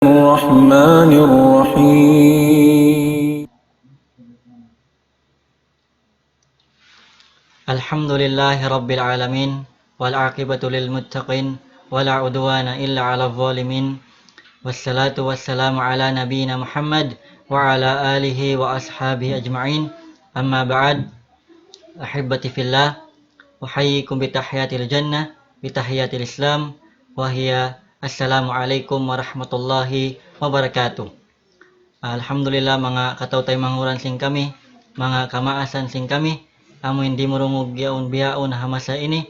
الرحمن الرحيم. الحمد لله رب العالمين والعاقبة للمتقين ولا عدوان إلا على الظالمين والصلاة والسلام على نبينا محمد وعلى آله وأصحابه أجمعين أما بعد أحبتي في الله أحييكم بتحيات الجنة بتحيات الإسلام وهي السلام عليكم ورحمة الله وبركاته. Alhamdulillah mga katautay manguran sing kami, mga kamaasan sing kami, amo hindi murungog yaon biyaon hamasa ini.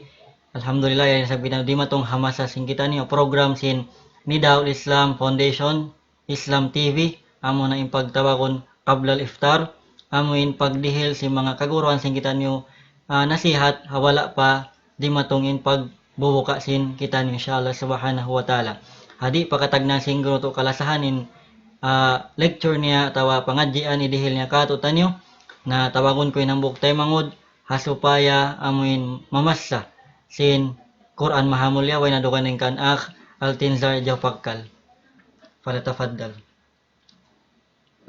Alhamdulillah yan sabi na di matong hamasa sing kita niyo program sin Nidaul Islam Foundation, Islam TV, amo na impagtawakon qabla iftar, amo in pagdihil si mga kaguruan sing kita niyo nasihat hawala pa di matong in pagbubuka sin kita niyo inshallah subhanahu wa ta'ala. Hadi pakatagna sing guro to kalasahanin lecture niya tawa pangadjian idihil niya kato tanyo na tawagon ko inambok tay mangod hasupaya amuin mamassa sin Quran mahamulya way nadukanin kan akh Altinzar Jafakkal. Falatafaddal.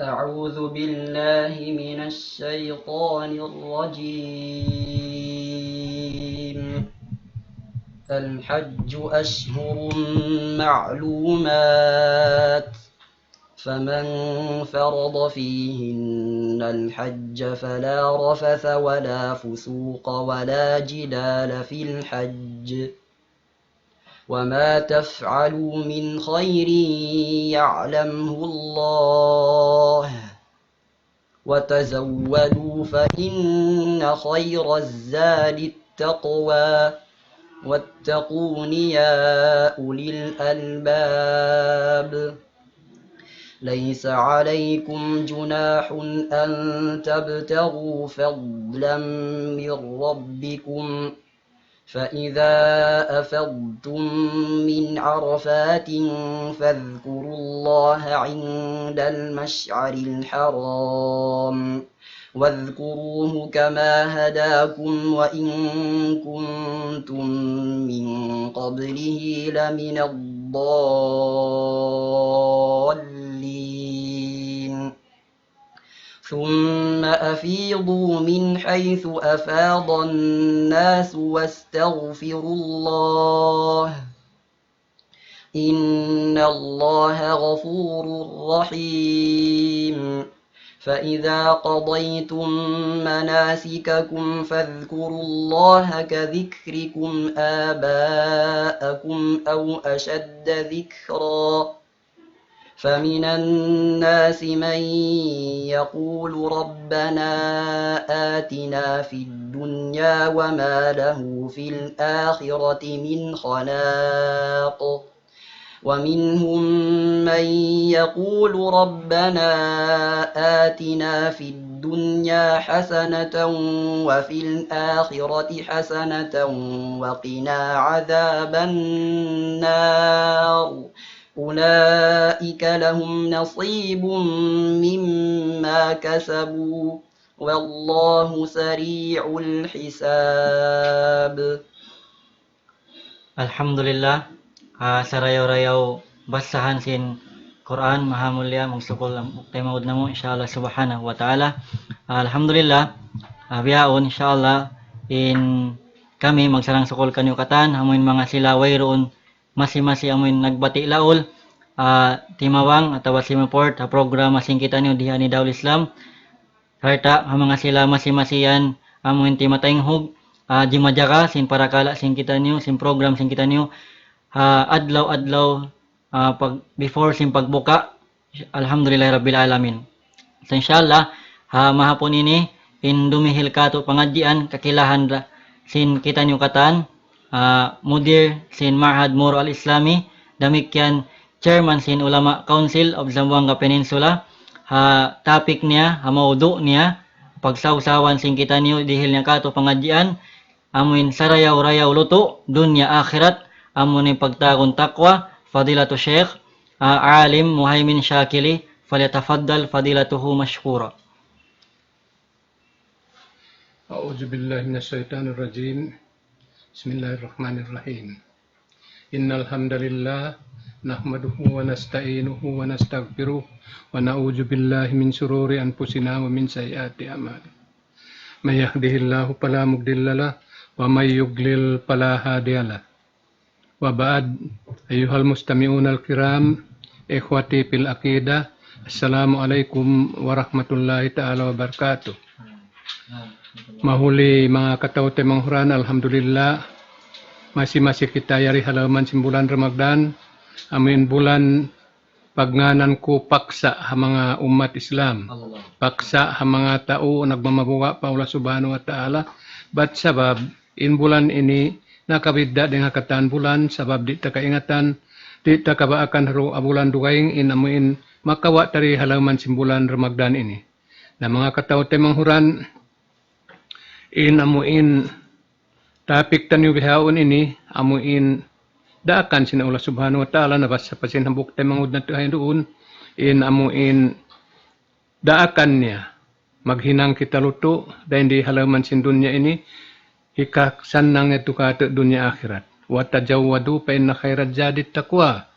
أعوذ بالله من الشيطان الرجيم. الحج أشهر معلومات، فمن فرض فيهن الحج فلا رفث ولا فسوق ولا جدال في الحج، وما تفعلوا من خير يعلمه الله، وتزودوا فإن خير الزاد التقوى، واتقون يا أولي الألباب. ليس عليكم جناح أن تبتغوا فضلا من ربكم، فإذا أفضتم من عرفات فاذكروا الله عند المشعر الحرام، واذكروه كما هداكم وإن كنتم من قبله لمن الضالين. ثم أفيضوا من حيث أفاض الناس واستغفروا الله، إن الله غفور رحيم. فإذا قضيتم مناسككم فاذكروا الله كذكركم آباءكم أو أشد ذكرا، فمن الناس من يقول ربنا آتنا في الدنيا وما له في الآخرة من خلاق، ومنهم من يقول ربنا آتنا في الدنيا حسنة وفي الآخرة حسنة وقنا عذاب النار، أولئك لهم نصيب مما كسبوا والله سريع الحساب. Alhamdulillah sa rayaw-rayaw basahan sin Quran mahamulya magsukol tay maud namo inshallah subhanahu wa ta'ala. Alhamdulillah biyaon inshallah in kami magsarang sukol kanyo katan hamoin mga silaway roon masi-masi amoin nagbati laol timawang atawa simaport a programa sing kita niyo diha ni Daul Islam harta ang mga sila masi-masiyan amoin timatayng hug jimajaka sin parakala sing kita niyo sin program sing kita niyo adlaw-adlaw pag before sin pagbuka alhamdulillah rabbil alamin. So inshallah mahapon ini in dumihil kato pangadjian kakilahan sin kita niyo katan mudir sin Ma'had Muro Al-Islami damikyan chairman sin Ulama Council of Zamboanga Peninsula. Topic niya maudu niya pagsawsawan sin kita niyo dihil niya kato pangadjian amuin sarayaw-rayaw luto dunya akhirat amunin pagtagon takwa fadilatu Sheikh Alim Muhaimin Shakili falyatafaddal fadilatuhu mashkura. أعوذ بالله من الشيطان الرجيم. بسم الله الرحمن الرحيم. إن الحمد لله نحمده ونستعينه ونستغفره ونعوذ بالله من شرور أنفسنا ومن سيئات أعمالنا من يهده الله فلا مضل له ومن يضلل فلا هادي له وبعد أيها المستمعون الكرام إخوتي في العقيدة السلام عليكم ورحمة الله تعالى وبركاته. Mahuli mga katawte manghuran, alhamdulillah, masih kita yari halaman simbulan Ramadan, amin bulan pagnganan ko paksa ha mga umat Islam, paksa ha mga tao nagmamabuwa pa Allah subhanahu wa ta'ala, bat sabab in bulan ini nakabidda dengan katan bulan, sabab di ta kaingatan, di ta kabaakan haro bulan dugaing in amuin makawa tari halaman simbulan Ramadan ini. Na mga katawte manghuran, in amuin tapik tanyo bihaon ini amuin daakan sina Allah subhanahu wa ta'ala na basa pasin hambuk tayo mangud na tuhayin doon in amuin daakan niya maghinang kita luto dahil di halaman sin dunya ini hikaksan nang neto kato dunya akhirat wa tajawwadu pa inna khairat jadid taqwa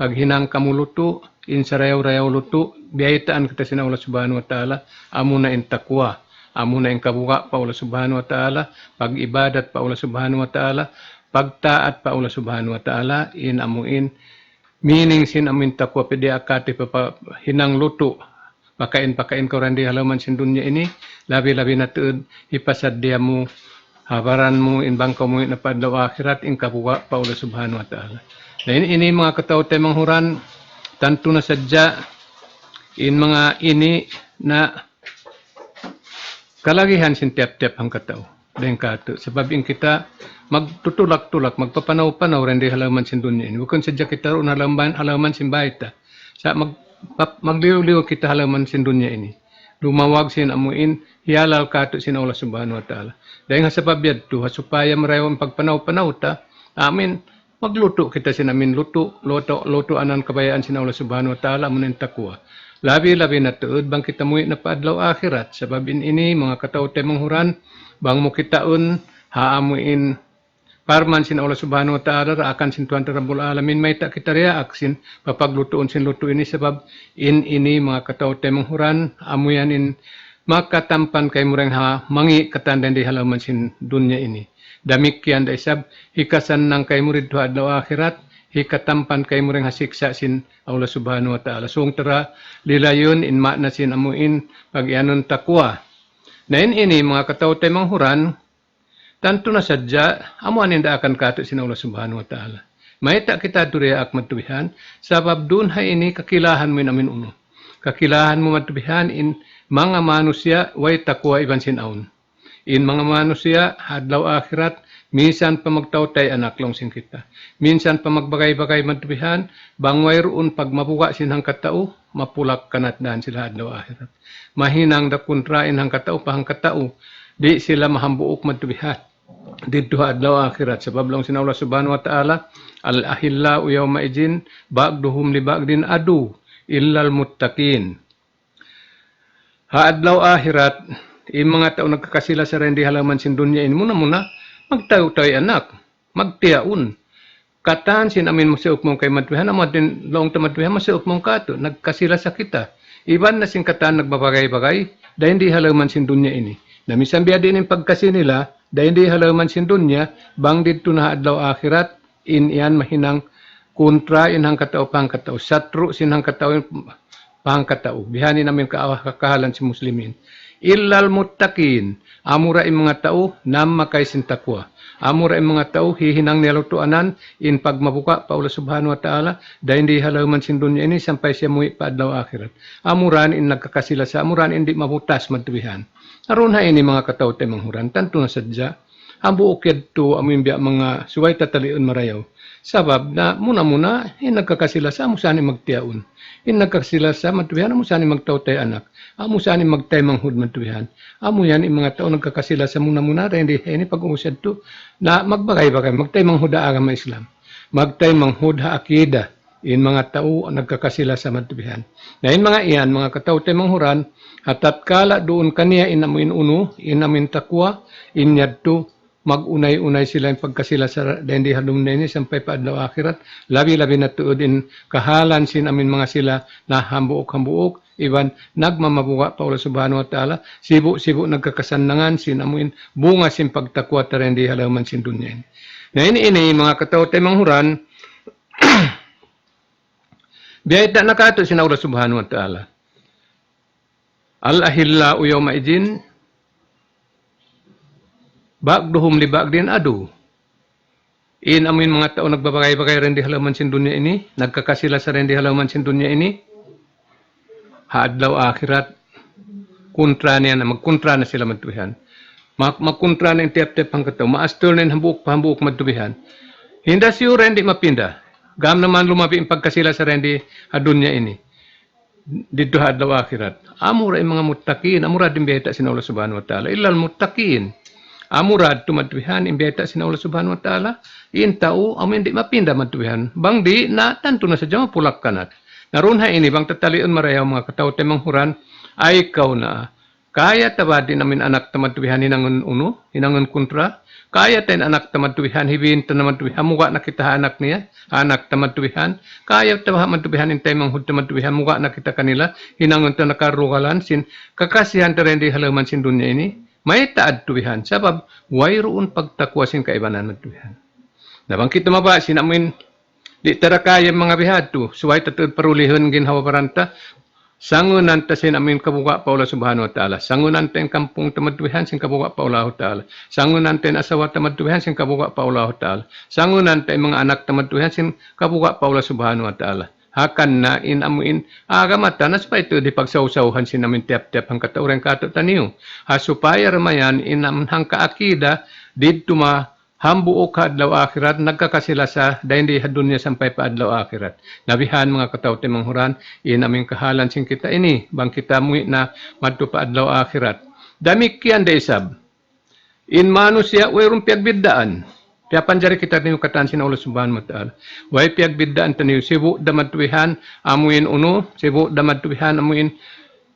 maghinang kamuluto in sarayaw-rayaw luto biyayitaan kita sina Allah subhanahu wa ta'ala amuna in taqwa amuna yung kabuka pa Allah subhanahu wa ta'ala, pag-ibadat pa Allah subhanahu wa ta'ala, pagtaat pa Allah subhanahu wa ta'ala, in amuin, meaning sin amin takwa pedi akati pa hinang luto, pakain ko rin di halaman sin dunya ini, labi-labi na tuod, ipasad dia mo, habaran mo, in bangko mo, napadlaw akhirat, in kabuka pa Allah subhanahu wa ta'ala. Na ini mga katawte manghuran, tanto na sadya, in mga ini na kalagihan sin tiap-tiap ang katao. Dahil kato. Sebab in kita magtutulak-tulak, magpapanaw-panaw rin di halaman sin dunya ini. Bukan sadya kita rin halaman sin baita. Sa magliw-liw kita halaman sin dunya ini. Lumawag sin amuin, hiyalal kato sin Allah subhanahu wa ta'ala. Dahil nga sabab yadto, supaya marayawang pagpanaw-panaw ta, amin, magluto kita sin amin luto anan kabayaan sin Allah subhanahu wa ta'ala, amunin takwa. Labi-labi na tuod, bang kita muwi na paadlaw akhirat. Sabab ini, mga katawte manghuran, bang mo kitaon, haamuin, parman sin Allah subhanahu wa ta'ala, raakan sin Tuhan Rabbul Alamin, may tak kita riaak sin, papaglutuon sin luto ini, sabab ini, mga katawte manghuran, amuyan in, makatampan kay mureng ha, mangi katandan di halaman sin dunya ini. Damikian da isab, hikasan ng kay murid to adlaw akhirat, hikatampan kay mureng hasiksa sin Allah subhanahu wa ta'ala. So, tara, lilayon, in na sin amuin, pag-ianon takwa. Na ini, mga katawte manghuran, tanto na sadya, amuanin da akan kato sin Allah subhanahu wa ta'ala. May ta kita turiya ak matubihan, sabab dun ha ini kakilahan mo namin uno. Kakilahan mo matubihan in mga manusya, way takwa iban sin aun. In mga manusya, hadlaw akhirat, minsan pa magtawtay anak long sin kita. Minsan pa magbagay-bagay matubihan, bangway roon pag mabuka sin hang katao, mapulak kanat daan sila adlaw akhirat. Mahinang da kontrain hang katao pa hang katao, di sila mahambuok matubihan. Dito adlaw akhirat. Sabab long sin Allah subhanahu wa ta'ala, al-ahillau yawma ijin, ba'duhum li ba'din adu, illal muttaqin. Haadlaw akhirat, in mga tao nagkakasila sa rin di halaman sin dunya ini, muna magtayo-tayo anak, magtiyaon. Kataan sin amin masiuk mong kay matwihan, amatin laong tamatwihan, masiuk mong kato, nagkasila sa kita. Iban na sin kataan nagbabagay-bagay, dahil di halaman sin dunya ini. Namisan biya din yung pagkasi nila, dahil di halaman sin dunya, bang dito na adlaw akhirat, in iyan mahinang kontra inhang katao pang katao, satru sinhang katao pang katao. Bihani namin kakahalan si muslimin. Illal muttaqin, amura yung mga tao na makay sin takwa. Amura yung mga tao hihinang nilutuanan in pagmabuka pa Allah subhanahu wa ta'ala dahil hindi halaman sin dunya ini sampai siya muwi pa adlaw akhirat. Amuran in nagkakasila sa amuran hindi mabutas matubihan. Aron ha ini mga katao tayo manghuran, tanto na sadya, ang buok yadto amin biya mga suway tatalion marayaw. Sabab na muna in nagkakasila sa amusani magtiyaon. In nagkakasila sa matubihan, amusani magtawtay anak. Amusani magtay manghud matubihan. Amo yan in mga tao nagkakasila sa muna rin hindi pag-uusad to na magbagay-bagay, magtay manghud ha agama Islam. Magtay manghud ha akida in mga tao nagkakasila sa matubihan. Na in mga iyan, mga katao tayo manghuran, at tatkala doon kaniya inamin uno, inamin takwa, inyadto, mag-unay-unay sila yung pagkasila sa dendi hadum na ini sampai pa adlaw akhirat. Labi-labi na tuod in kahalan sin amin mga sila na hambuok-hambuok. Iban nagmamabuka pa Allah subhanahu wa ta'ala. Sibu-sibu nagkakasannangan sin amin bunga sin pagtakwa tarendi halaman sin dunya ini. Na ini mga katawtay manghuran. Biyay ta nakato sin Allah subhanahu wa ta'ala. Al-ahillau yawma idin bagduhum li bagdin adu. In amin mga tao nagbabagay-bagay rin di halaman sin dunya ini, nagkakasila sa rin di halaman sin dunya ini, haadlaw akhirat, kontra niya na, magkontra na sila magtubihan. Magkontra na yung tiap-tiap ang katao, maastol na yung hambuok magtubihan. Hinda siyo rin di mapinda. Gam naman lumabi yung pagkasila sa rin di dunya ini. Dito haadlaw akhirat. Amura yung mga mutakin, amura din biyata sin Allah subhanahu wa ta'ala, ilal mutakin. Amurad tumadwihan imbeta sin Allah subhanahu wa ta'ala in tao amin di mapinda madwihan bang di na tanto na sadya mapulak kanat naron ha ini bang tatalion marayaw mga katao temang huran ay ikaw na kaya tabadi namin anak tamadwihan hinangon uno hinangon kontra kaya ten anak tamadwihan hibin tamadwihan muga na kita anak niya anak tamadwihan kaya tabah madwihan in temang hud tamadwihan muga na kita kanila hinangon ta nakarugalan sin kakasihan terendi halaman sin dunya ini may taad tuwihan. Sabab, wayroon pagtakwa sin kaibanan ng tuwihan. Nabangkit na maba, sinamin, di tarakayang mga bihado, suway tatod parulihon ginhawa paranta, sangunan ta sinamin kabuka pa Allah subhanahu wa ta'ala. Sangunan ta yung kampung tamadtuwihan sin kabuka pa Allah ta'ala. Sangunan ta yung asawa tamadtuwihan sin kabuka pa Allah ta'ala. Sangunan ta yung mga anak tamadtuwihan sin kabuka pa Allah subhanahu wa ta'ala. Hakan na inamuin agamata na sa ito di pagsawsawhan sinamin tiap-tiap ang katauran kato taniyo. Supaya ramayan inamhang kaakida dito ma hambuok adlaw akhirat nagkakasila sa daindi hadunya sampai pa adlaw akhirat. Nabihan mga katawte manghuran inaming kahalan sing kita ini bang kita muwi na madto pa adlaw akhirat. Damikian de isab. In manusia wayron piagbiddaan. Kaya panjari kita niyo kataan sin Allah subhanahu wa ta'ala. Way piagbiddaan taniyo sibu damadtuwihan amuin uno, sibu damadtuwihan amuin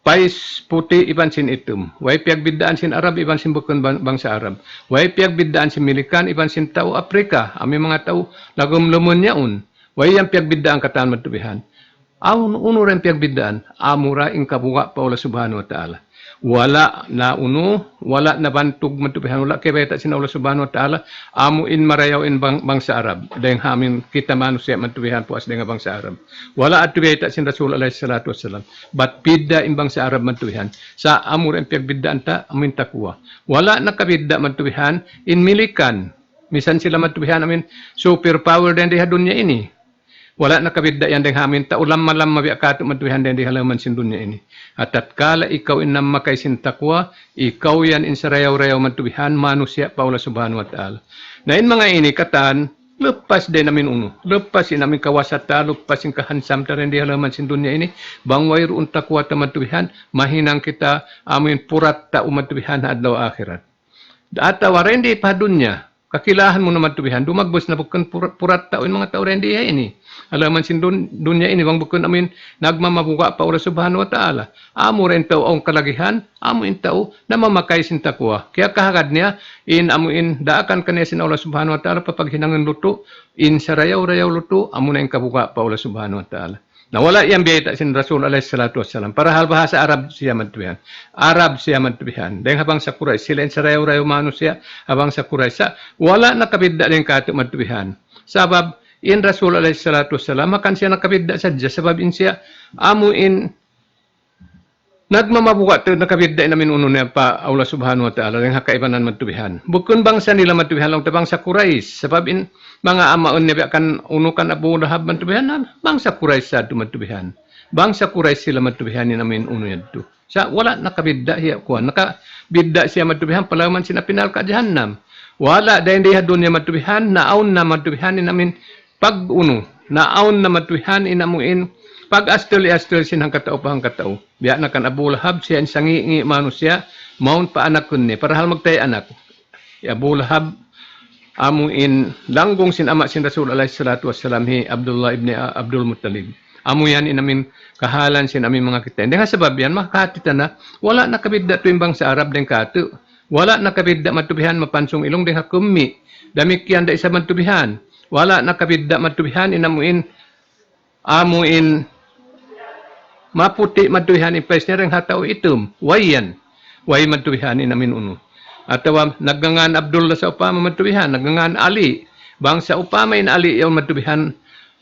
pais puti iban sin itum. Way piagbiddaan sin Arab iban sin bukon bangsa Arab. Way piagbiddaan sin Milikan iban sin tao Afrika. Ami mga tao lagom lumon yaun. Way yang piagbiddaan kataan madtuwihan. Uno rin piagbiddaan amura ing kabuga pa Allah subhanahu wa ta'ala. Wala na uno, wala na bantog matubihan, wala kaya bayata sin Allah subhanahu wa ta'ala, amuin marayaw in bangsa Arab. Dahil hamin kita manusia matubihan po as dengan bangsa Arab. Wala at bayata sin Rasul alaihi salatu wassalam. Bat bidda in bangsa Arab matubihan. Sa amur ang piagbidaan ta, amin takwa. Wala na kabidda matubihan in Milikan. Misan sila matubihan amin superpower din di dunya ini. Wala na kabidda yan deng hamin ta ulam malam mabiakato matuwihan den di halaman sin dunya ini. At tatkala ikaw inam makay sin takwa, ikaw yan in sarayaw-rayaw matuwihan manusia pa Allah subhanahu wa ta'ala. Na in mga ini katan, lepas din namin uno. Lepas in namin kawasata, lepas in kahansam ta rin di halaman sin dunya ini. Bang wayroon takwa ta matuwihan, mahinang kita amin purat ta umatuwihan adlaw akhirat. Atawa rin di pa dunya, kakilahan mo na matuwihan, dumagbos na bukan purat tao in mga tao rin di ini. Alaman sin dunya ini bang bukun amin nagmamabuka pa Allah subhanahu wa ta'ala. Amo rin tao ang kalagihan, amo in tao na mamakay sin takwa. Kaya kahagad niya, in amo in daakan kaniya sin Allah subhanahu wa ta'ala papaghinangan luto, in sarayaw-rayaw luto, amo na yung kabuka pa Allah subhanahu wa ta'ala. Nawala yang biyata sin Rasul alaihi salatu wassalam. Para hal bahasa Arab siya matubihan. Arab siya matubihan. Dahil habang sa Quraysh, sila in sarayaw-rayaw manusia, habang sa Quraysh, wala nakabidda din kato matubihan. Sabab, in Rasul alaihi salatu wassalam, makan siya nakabidda sadya, sabab in siya, amo in, nagmamabuka ito, nakabidda namin uno na pa Allah subhanahu wa ta'ala, ng hakaibanan matubihan. Bukun bangsa nila matubihan lang, tabang sa Quraysh, sabab in, mga amaon niya, kan unukan Abu Lahab matubihan, bangsa Quraysh sa ito matubihan. Bangsa Quraysh sila matubihan ni namin uno yan ito. Sa wala nakabidda siya kuha, nakabidda siya matubihan, palaman sina pinal ka jahannam. Wala, dahil di hadun niya matubihan, naaon na matubihan ni namin, pag uno, naaon na matuwihan inamuin, pag astol sinang katao pa ang katao. Biya na kan Abu Lahab, siya ang sangi manusia, maun pa anak kun ni, para hal magtay anak. Abu Lahab, amuin, langgong sin ama sin Rasul alaihi salatu wassalam, Abdullah ibn Abdul Muttalib. Amo yan inamin kahalan sin amin mga kita. Hindi nga sabab yan, makakatita na, wala nakabidda tuwing bang sa Arab din kato. Wala nakabidda matubihan mapansong ilong deng hakumi. Damikian da isa matubihan. Wala nakabidda matubihan inamuin amuin maputi matubihan ipais niya ring hatao itum. Wayan. Way matubihan inamin uno. Atawa nagngangan Abdullah sa upama matubihan, nagngangan Ali. Bangsa upama in Ali yung matubihan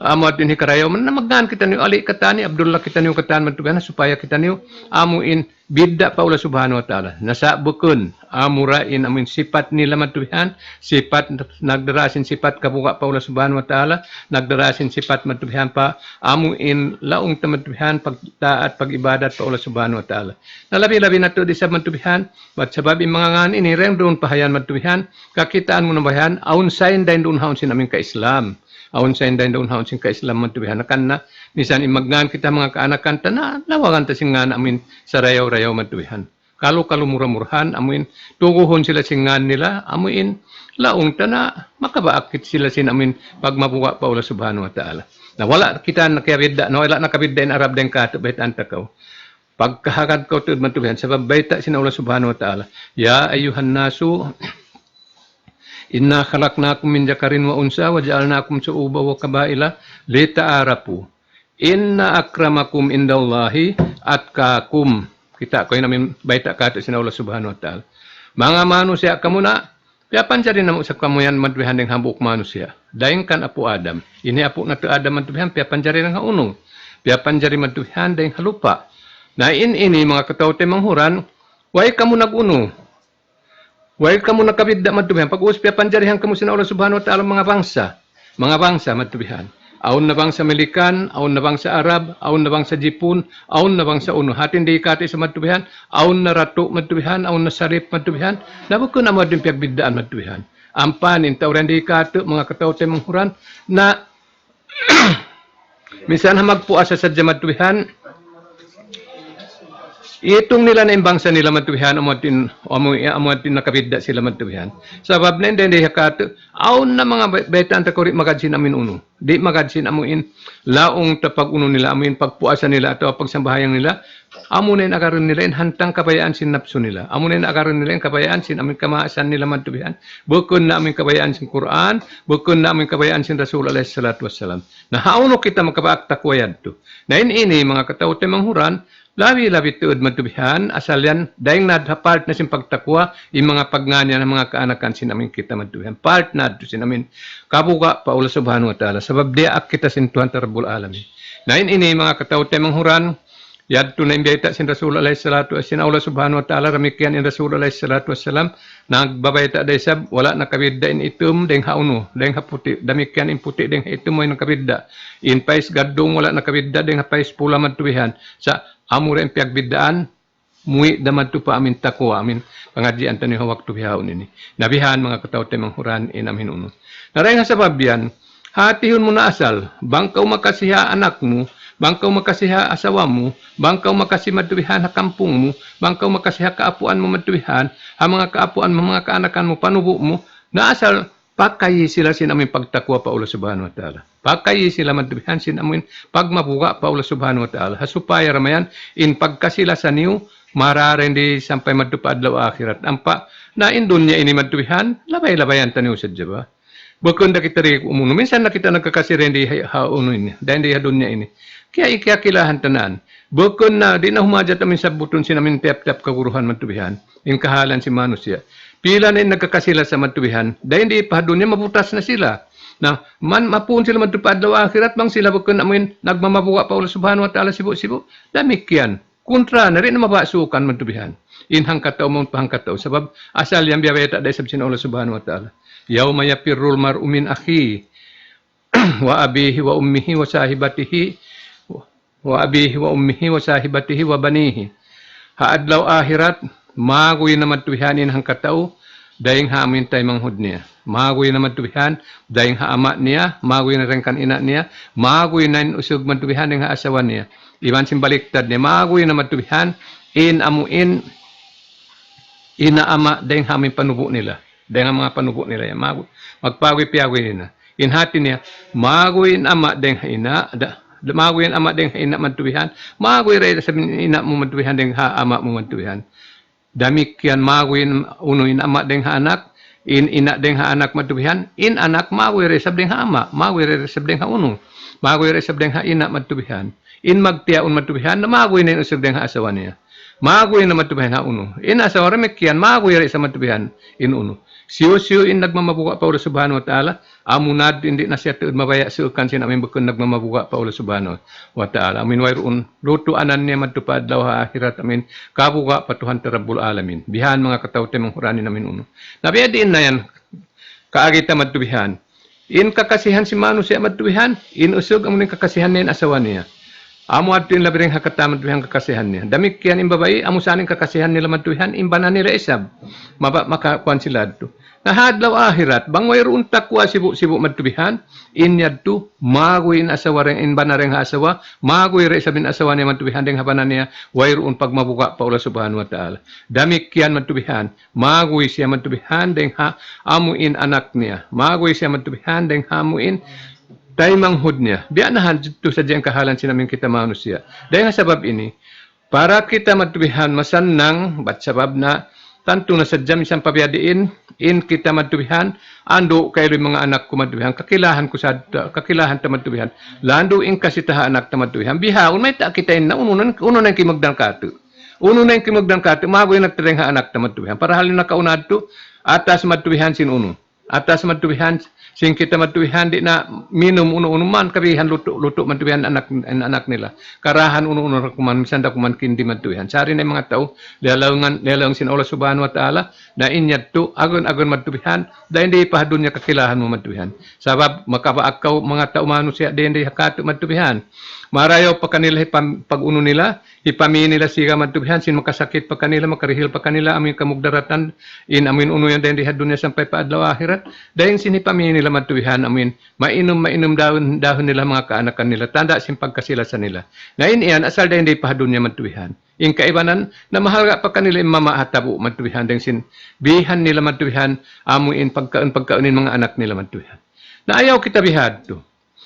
amo atin hikarayaw man na magnan kita niyo Ali katani Abdullah kita niyo katan matubihan supaya kita niyo amuin bidda paula subhanahu wa ta'ala. Nasa bukun amurain amin sifat nila matubihan, sifat nagdarasin sifat kabuka paula subhanahu wa ta'ala, nagdarasin sifat matubihan pa amuin laong tamatubihan pagtaat pagibadat paula subhanahu wa ta'ala. Nalabi-labi na to di sa matubihan, bat sabab mga ngan ini rem doon pahayan matubihan, kakitaan mo na bayan, aun sayin dahin doon haun sin amin ka-Islam. Aun sa inday doon haon sing ka-Islam man tubihan na nisan imagnan kita mga kaanakan ta na lawagan ta singan amin sa rayaw-rayaw man tubihan. Kalu murah-murahan amin tuguhon sila singan nila amin laong ta na makabaakit sila sin amin pag mabuwa pa ula subhanahu wa ta'ala. Na wala kita nakabidda na wala nakabidda in Arab den ka bet antakaw. Pagkahagad ko tud man tubihan sa babayta sin ula subhanahu wa ta'ala. Ya ayuhan nasu Inna khalaqnakum min dzakarin wa unsa wa ja'alnakum syu'uban wa qabaila lita'arafu. Inna akramakum indallahi atqakum. Kita ko namin baita ka sa Allah subhanahu wa ta'ala. Mga manusia kamu na piapan jari namo sa kamuyan madbihan ding hambuk manusia. Daing kan apu Adam. Ini apu na tu Adam madbihan piapan jari nang unong. Piapan jari madbihan ding halupa. Na ini mga kataote manghuran, way kamu naguno. Way kamu nakabidda matubihan. Pag-uuspi panjarihan kamu sina Allah subhanahu wa ta'ala mga bangsa matubihan. Aun na bangsa Amerikan, aun na bangsa Arab, aun na bangsa Jipun, aun na bangsa Uno. Hatin di ikati sa matubihan, aun na ratu matubihan, aun na sarip matubihan. Nabuk ko na mo din piyagbiddaan matubihan. Ampanin, tauran di ikati, mga kataote manghuran, na minsan magpuasa sa matubihan, itong nila na imbangsa nila matubihan amutin nakabidda sila matubihan. Sabab na hindi hakat aun na mga betan ta kori magadsin amin uno. Di magadsin amuin laong tapag uno nila amuin pagpuasa nila atau pagsambahayang nila amunin akaron nila in hantang kabayaan sin napso nila. Amunin akaron nila in kabayaan sin amin kamaasan nila matubihan. Bukod na amin kabayaan sin Quran, bukod na amin kabayaan sin Rasul alaihi salatu wassalam. Na hauno kita makabaak takwayad to. Na ini mga kataote manghuran labi-labi tuod matubihan, asal yan, dahil part na sin pagtakwa, yung mga pagnganya ng mga kaanakan sinamin kita matubihan. Part na ito sinamin, kabuka pa ula subhanahu wa ta'ala, sabab diak kita sin Tuhan Rabbul Alamin. Na ini mga kataote manghuran, yadto na imbita sin Rasul alaihi salatu sin Allah subhanahu wa ta'ala, ramikyan in Rasul alaihi salatu wassalam, nagbabayta day sab, wala nakabidda in itum, deng hauno, deng haputi, damikyan in puti, deng itum mo nakabidda. In pais gadong wala nakabidda, deng pais pula matubihan. Sa amure ang piyagbiddaan, muwi daman to pa amin takwa, amin pangadjian tani hawak to bihaon ini. Nabihan mga kataote manghuran in amin uno. Naray nga sabab yan, hatihon mo na asal, bangkaw makasiha anak mo, bangkaw makasiha asawa mo, bangkaw makasi matubihan ha kampung mo, bangkaw makasiha kaapuan mo matubihan, ha mga kaapuan mo, mga kaanakan mo, panubo mo, na asal, pakayi sila sin amin pagtakwa pa ula subhanahu wa ta'ala. Pakayi sila matubihan sin amin pagmabuka pa ula subhanahu wa ta'ala. Hasupaya ramayan, in pagkasila sa niyo, mararen di sampai matupad law akhirat. Ampa, na in dunya ini matubihan, labay-labayan taniyo sa diba? Bukod na kita rin umuno. Minsan na kita nagkakasirin di hauno ini, dahil di dunya ini. Kaya ikiakilahan tanan. Bukod na, di na humajat amin sa buton sin amin tep-tep kaguruhan matubihan. In kahalan si manusia. Pila na yung nagkakasila sa matubihan, dahil hindi pa doon niya mabutas na sila. Na mapun sila matupad daw akhirat, bang sila bukod namin nagmamabuka pa ula subhanahu wa ta'ala sibu-sibu. Damik yan. Kontra na rin na mabasukan matubihan. Inhang kataw mong pahang kataw. Sabab asal yan biyaweta dahil sabsin ula subhanahu wa ta'ala. Yawma yapirrul mar'u min akhi wa abihi wa ummihi wa sahibatihi wa abihi wa ummihi wa sahibatihi wa banihi. Haadlaw akhirat, magoy na matubihanin hang katao, dahing haamin tayo manghud niya. Magoy na matubihan, dahing haama niya, magoy na rin kan ina niya, magoy na usog matubihan ng haasawa niya. Iwan simbaliktad niya, magoy na matubihan, amuin, inaama, dahing hamin panubo nila. Dahing mga panubo nila yan, magpagoy-piagoy nila. Inhati niya, magoy ama, dahing haina, magoy ama, dahing haina matubihan, magoy rin sa ina mo matubihan, dahing haama mo matubihan. Damikian mawin unuin ama deng ha anak, in ina deng ha anak matubihan, in anak mawi resab deng ha ama, mawi resab deng ha unu, mawi resab deng ha ina matubihan. In magtiaun matubihan na mawi na usab deng ha asawa niya. Mawi na matubihan ha unu. In asawa remikian mawi resab matubihan in unu. Siyo-siyo in nagmamabuka pa ulo subhanahu wa ta'ala, amunad hindi na siya tuod mabaya suukan sin amin bukun nagmamabuka pa ulo subhanahu wa ta'ala. Amin wayroon luto anan niya matupad daw ha akhirat amin kabuka patuhan terabul alamin. Bihan mga katawte menghurani namin uno. Nabiya diin na yan kaagita matubihan. In kakasihan si manusia matubihan, in usog amunin kakasihan niya asawa niya. Amo at yung labiring hakataman tuwihan kakasihan niya. Damikian yung babae, amo saning kakasihan nila matuwihan, imbana nila isab. Makakuan sila ito. Nahadlaw ahirat, bang mayroon takwa sibu matuwihan, inyad to, magoy in asawa rin, imbana rin ha asawa, magoy rin isabin asawa niya matuwihan, ding habanan niya, wayroon pagmabuka pa ula subhanahu wa ta'ala. Damikian matuwihan, magoy siya matuwihan, ding ha amuin anak niya. Magoy siya matuwihan, ding hamuin tayo manghud niya. Bianahan dito sa diyang kahalan sinamin kita manusia. Dahil nga sabab ini, para kita matubihan masannang, bat sabab na, tanto na sa diyam isang pabiyadiin, in kita matubihan, ando kayo mga anak ko matubihan, kakilahan ta matubihan, lando in kasitaha anak ta matubihan, bihaon, may ta kita na, uno na kimagdang kato. Uno na kimagdang kato, magoy na tereng ha anak ta matubihan. Para halin na kaunad to, atas matubihan sin uno. Atas matubihan sing kita matubihan di na minum uno-uno man kabihan luto matubihan anak nila. Karahan uno-uno kuman misan da kuman kindi matubihan. Sari na mga tao lalawngan sin Allah subhanahu wa ta'ala na inyad to agon matubihan da hindi pahadun niya kakilahan mo matubihan. Sabab makapaakaw mga tao manusia da hindi hakato matubihan. Marayaw pa kanila pag-uno nila, ipami nila siga matubihan, sin makasakit pa kanila, makarihil pa kanila, amin kamugdaratan, in amin uno yan dahil dihad dunya sampay pa adlaw akhirat, dahil sin ipami nila matubihan, amin, mainom dahon nila mga kaanakan nila, tanda sin pagkasila sa nila. Na iyan, asal dahil hindi pa dunya matubihan. In kaibanan, na mahal pa kanila yung mamahatabu matubihan, dahil sin bihan nila matubihan, amuin pagkaunin mga anak nila matubihan. Na ayaw kita bihad to.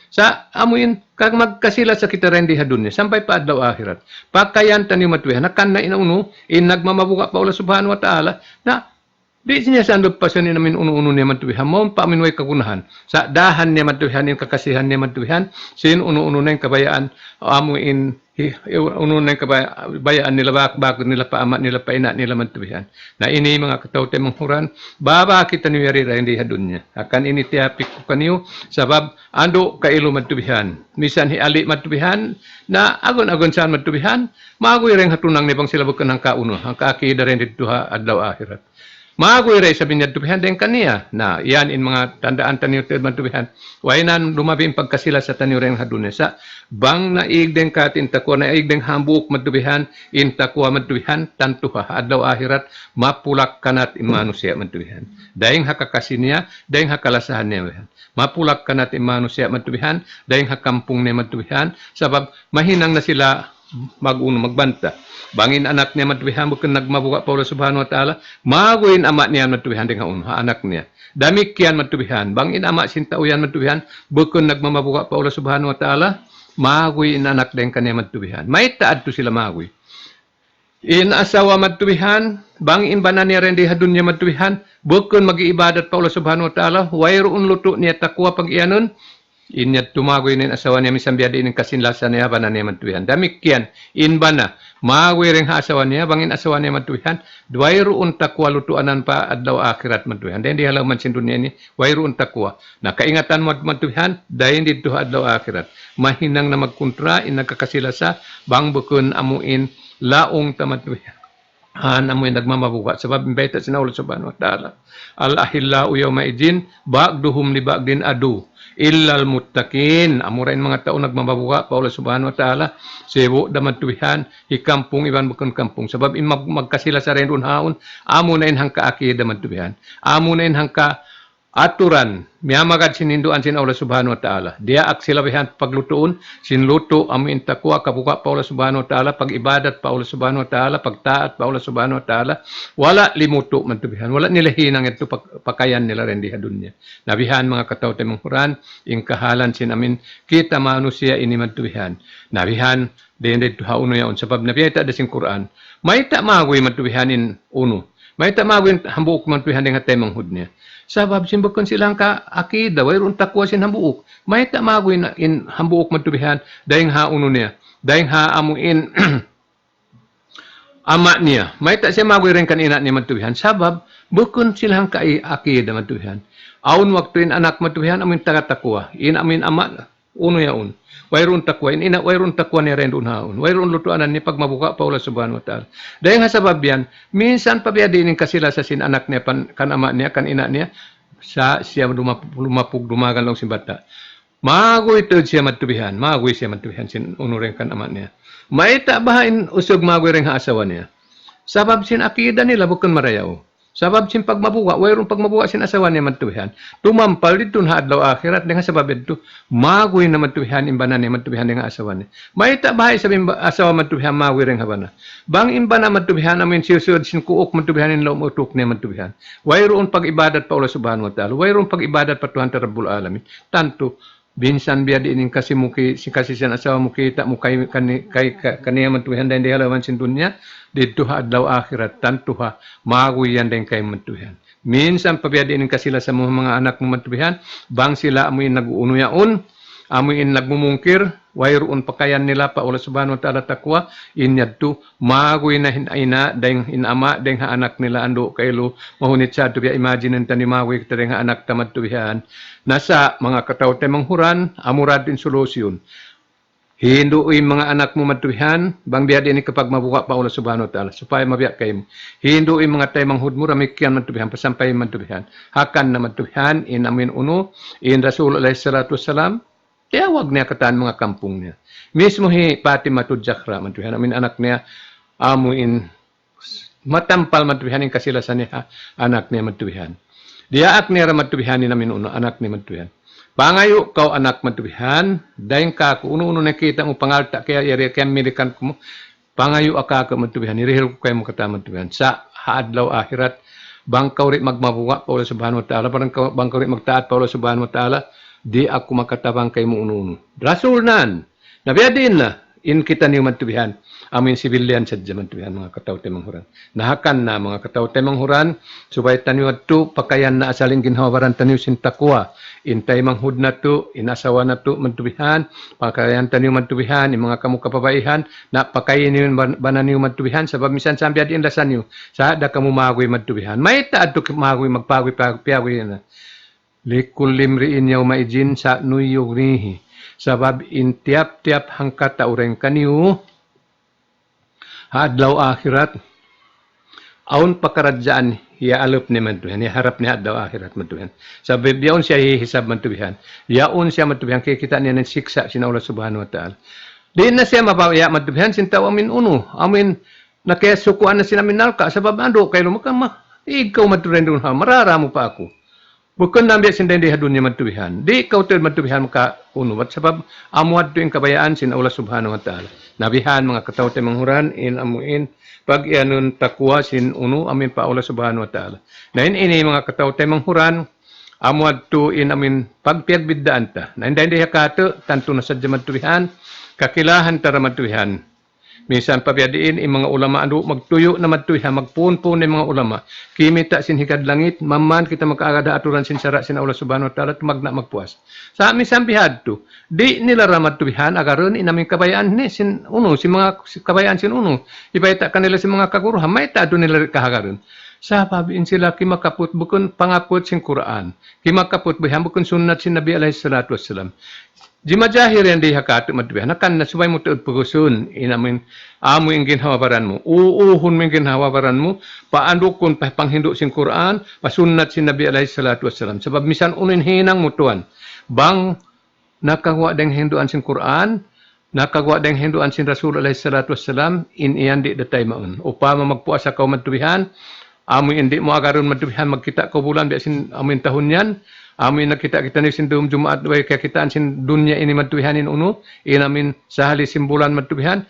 Sa amuin kag magkasila sa kita rin dihadunya sampay pa adlaw akhirat. Pakayan tani matuwihan nakan na inauno in nagmamabuka pa ula subhanahu wa ta'ala na di niya sandot pa siya namin uno-uno niya matuwihan mo pa minway kagunahan sa dahan niya matuwihan in kakasihan niya matuwihan sin uno-uno na yung kabayaan amuin uno na yung kabayaan nila bakit nila pa ama nila pa ina nila matuwihan. Na ini mga katawte manghuran baba kita niyo yari rin dihadunya akan ini tiapik ko kaniyo sabab ando kailo matubihan. Misan hiali matubihan na agon-agon saan matubihan, magoy rin hatunang nibang sila bukan ang kauno, ang kaakida rin dito ha adlaw akhirat. Magoy rin sabi niya tubihan din kaniya na yan in mga tandaan taniyo tuod matubihan. Wainan lumabing pagkasila sa taniyo rin hadunya sa bang naig din katin takwa naig din hambuk matubihan in takwa matubihan tanto ha adlaw akhirat mapulak kanat in manusia matubihan. Daing hakakasinya, daing hakalasahan niya. Mapulak kanat in manusia matubihan, daing hakampung niya matubihan sabab mahinang na sila magbanta. Bangin anak niya matubihan bukan nagmabuka pa Allah subhanahu wa ta'ala, maguin ama niya matubihan dengan anak niya. Damikian matubihan, bangin ama sintauyan matubihan bukan nagmamabuka pa Allah subhanahu wa ta'ala, maguin anak dengan kanya matubihan. May taad to sila magui. In asawa matubihan, bang imbanan niya rin dihadun niya matubihan, bukan mag-iibadat pa Allah subhanahu wa ta'ala, wayroon luto niya takwa pag iyanon, inyat tumagoy nin asawa niya misang biyadi inin kasinlasan niya banan niya matubihan. Damikian, inbana, magoy rin ha asawa niya, bangin asawa niya matubihan, wayroon takwa lutuanan pa adlaw akhirat matubihan. Dahil di halaman sindun niya ni, wayroon takwa. Na kaingatan mo matubihan, dahil dito adlaw akhirat. Mahinang na magkontra, inagkakasilasa, bang bukun amuin, laong tamatubihan. Amoy nagmamabuka sabab imbita sinaulo subhanahu wa ta'ala al-ahillau yawma idin ba'duhum li ba'din adu illal muttaqin amurain mga tao nagmamabuka pa Allah subhanahu wa ta'ala sebo daman tuwihan ikampung iban bukan kampung sabab in magkasila sa rendun haon amo na in hangka akida man tuwihan amo na in hangka aturan miyamagad sininduan sin Allah Subhanahu wa taala. Dia ak silabihan paglutuon sinluto amin takwa kabuka pa Allah Subhanahu wa taala, pag-ibadat pa Allah Subhanahu wa taala, pagtaat pa Allah Subhanahu wa taala. Wala limuto man tubihan, wala nila hinang ito pakayan nila rin di dunya. Nabihan mga kataw temong Quran, ingkahalan sin amin kita manusia ini man tubihan. Nabihan din dito hauno yaon sabab nabiyata da sin Quran. May ta magoy man tubihanin uno. May ta magoy hambuok man tubihan dengan temong hudnya. Sabab simbakon silang ka akida wayron takwa sin hambuok. May ta magoy na in hambuok man tubihan dayeng hauno niya. Dayeng ha amuin ama niya. May ta siya magoy rin kanina ni matubihan. Sabab, bukon silang akida matubihan. Aun waktu in anak matubihan, amin tagatakwa. In amin ama, uno yaun. Wayron takwa. In ina, wayron takwa ni rin doon haun. Wayron lutuanan ni pagmabuka pa Allah Subhanahu wa ta'ala. Dahil nga sabab yan, minsan pabiyadinin ka sila sa sin anak niya, kan ama niya, kan ina niya, sa siya lumapug, dumagan lang si bata. Magoy to siya matubihan. Magoy siya matubihan sin uno rin kan ama niya. May tabahin usog magoy rin ha asawa niya. Sabab sin akida nila bukon marayaw. Sabab sin pagmabuka, wayron pagmabuka sin asawa niya matubihan. Tumampal dito na adlaw akhirat dengan sabab ito magoy na matubihan imbanan niya matubihan dengan asawa niya. May tabahay sabi asawa matubihan magoy rin habana. Bang imbana matubihan amin siyusud sin kuok matubihan in laom utok niya matubihan. Wayron pag-ibadat pa Allah Subhanahu wa ta'ala. Wayron pag-ibadat pa Tuhan Rabbul Alamin. Tanto binsan biya din kasi muki si kasi siya asawa mo kita mo kay kaniya matuhan din di halaman sin dunya dito ha adlaw akhirat tanto ha magoy yan din kay matuhan. Minsan pabiya din kasila sa mga anak mo matuhan bang sila amoy nag-uuno yaon amoy nagmumungkir wayroon pakayan nila pa Allah Subhanahu wa ta'ala takwa inyadto magoy na hinaina dayng inama dayng ha anak nila ando kaylo mahunit sa to biya imagine tani magoy kita dayng ha anak tamad tubihan nasa mga kataw temang huran amurad din solusyon hinduin mga anak mo matubihan bang biya din kapag mabuka pa Allah Subhanahu wa ta'ala supaya mabiya kayo hinduin mga temang hud mo ramikyan matubihan pasampay matubihan hakan na matubihan in amin uno in Rasul alaihi salatu wassalam kaya wag niya kataan mga kampung niya. Mismo Pati Matudjakra, matubihan amin anak niya, amuin matampal matubihanin kasilasan niya, anak niya matubihan. Diyaak niya matubihanin namin uno, anak niya matubihan. Pangayo kau anak matubihan, dahil ka, kung uno-uno nakita mo pangalta, kaya milikan ko mo, pangayo akaka matubihan, irihil ko kayo mo kata matubihan. Sa haadlaw akhirat, bang kaurit magmabuwa, Paulo Subhanahu wa ta'ala, bang kaurit magtaat, Paulo Subhanahu wa ta'ala, di ako makatabang kay mo ununo. Rasul nan, nabiya din na, in kita niyo matubihan, amin sibilyan sa matubihan, mga kataw temang huran. Nahakan na, mga kataw temang huran, subay taniyo at to, pakayan na asaling ginhawaran taniyo sin takwa, intay manghud na to, inasawa na to, matubihan, pakayan taniyo matubihan, yung mga kamu kapabaihan, na pakayin niyo banan niyo matubihan, sabab misan sambiya din lasan niyo, sa da kamu magoy matubihan. May taad to magoy, magpagoy na. Likullim riin yaw maijin sa nuyugnihi. Sabab in tiap-tiap hangkat taureng kaniyo, hadlaw akhirat, aun pakaradyaan, hiaalop ni mantuhan, hiharap ni hadlaw akhirat mantuhan. Sabab yaon siya hihisab mantuhan, yaon siya mantuhan, kaya kita niya ng siksa sin Allah Subhanahu wa ta'ala. Di na siya mapawaya mantuhan, sintaw amin uno, amin, nakayasukuan na sinamin nalka, sabab ando, kayo lumakama, ikaw mantuhan doon ha, marara mo pa ako. Bukan nambiya sinday di hadun niya matubihan. Di ikaw tayo matubihan maka uno. At sabab, amuad to yung kabayaan sin Allah Subhanahu wa ta'ala. Nabihan mga kataw tayo manghuran, in amuin, pag ianun takwa sin uno, amin pa Allah Subhanahu wa ta'ala. Na ini mga kataw tayo manghuran, amuad to in amin pagpiagbidaan ta. Na hindi hakato, tanto na sadya matubihan, kakilahan tara matubihan. Minsan pabiyadiin yung mga ulama ando magtuyo na matuya magpuon-puon ng mga ulama kimita sin hikad langit mamman kita magkaagada aturan sin sara sin Allah Subhanahu wa ta'ala tumagna magpuas sa minsan bihad to di nila ra matubihan agaron inamin kabayaan ni sin uno si mga kabayaan sin uno ipayta kanila si mga kaguruhan may taado nila kahagaron sa pabiin sila kimakaput bukon pangaput sin Quran kimakaput bihan bukon sunnat sin Nabi alaihi salatu wassalam. Di majahir yan di hakato matubihan. Nakan na subay mo tuod pugusun. Inamin, amo yung ginhawabaran mo. Uuhun mo yung ginhawabaran mo. Paandukon pa panghindo sin Quran. Pasunat sin Nabi alaihi salatu wassalam. Sabab misan unin hinang mutuan. Bang nakagawa deng hinduan sin Quran. Nakagawa deng hinduan sin Rasul alaihi salatu wassalam. In iyan di datay maun. Upama magpuasa ka matubihan. Amoy hindi mo agaron matubihan magkita ko bulan biasin amoy tahun yan. Amoy nakita kita ni sindum Jumaat way kaya kitaan sin dunya ini matubihanin uno. Inamin sa hali simbulan matubihan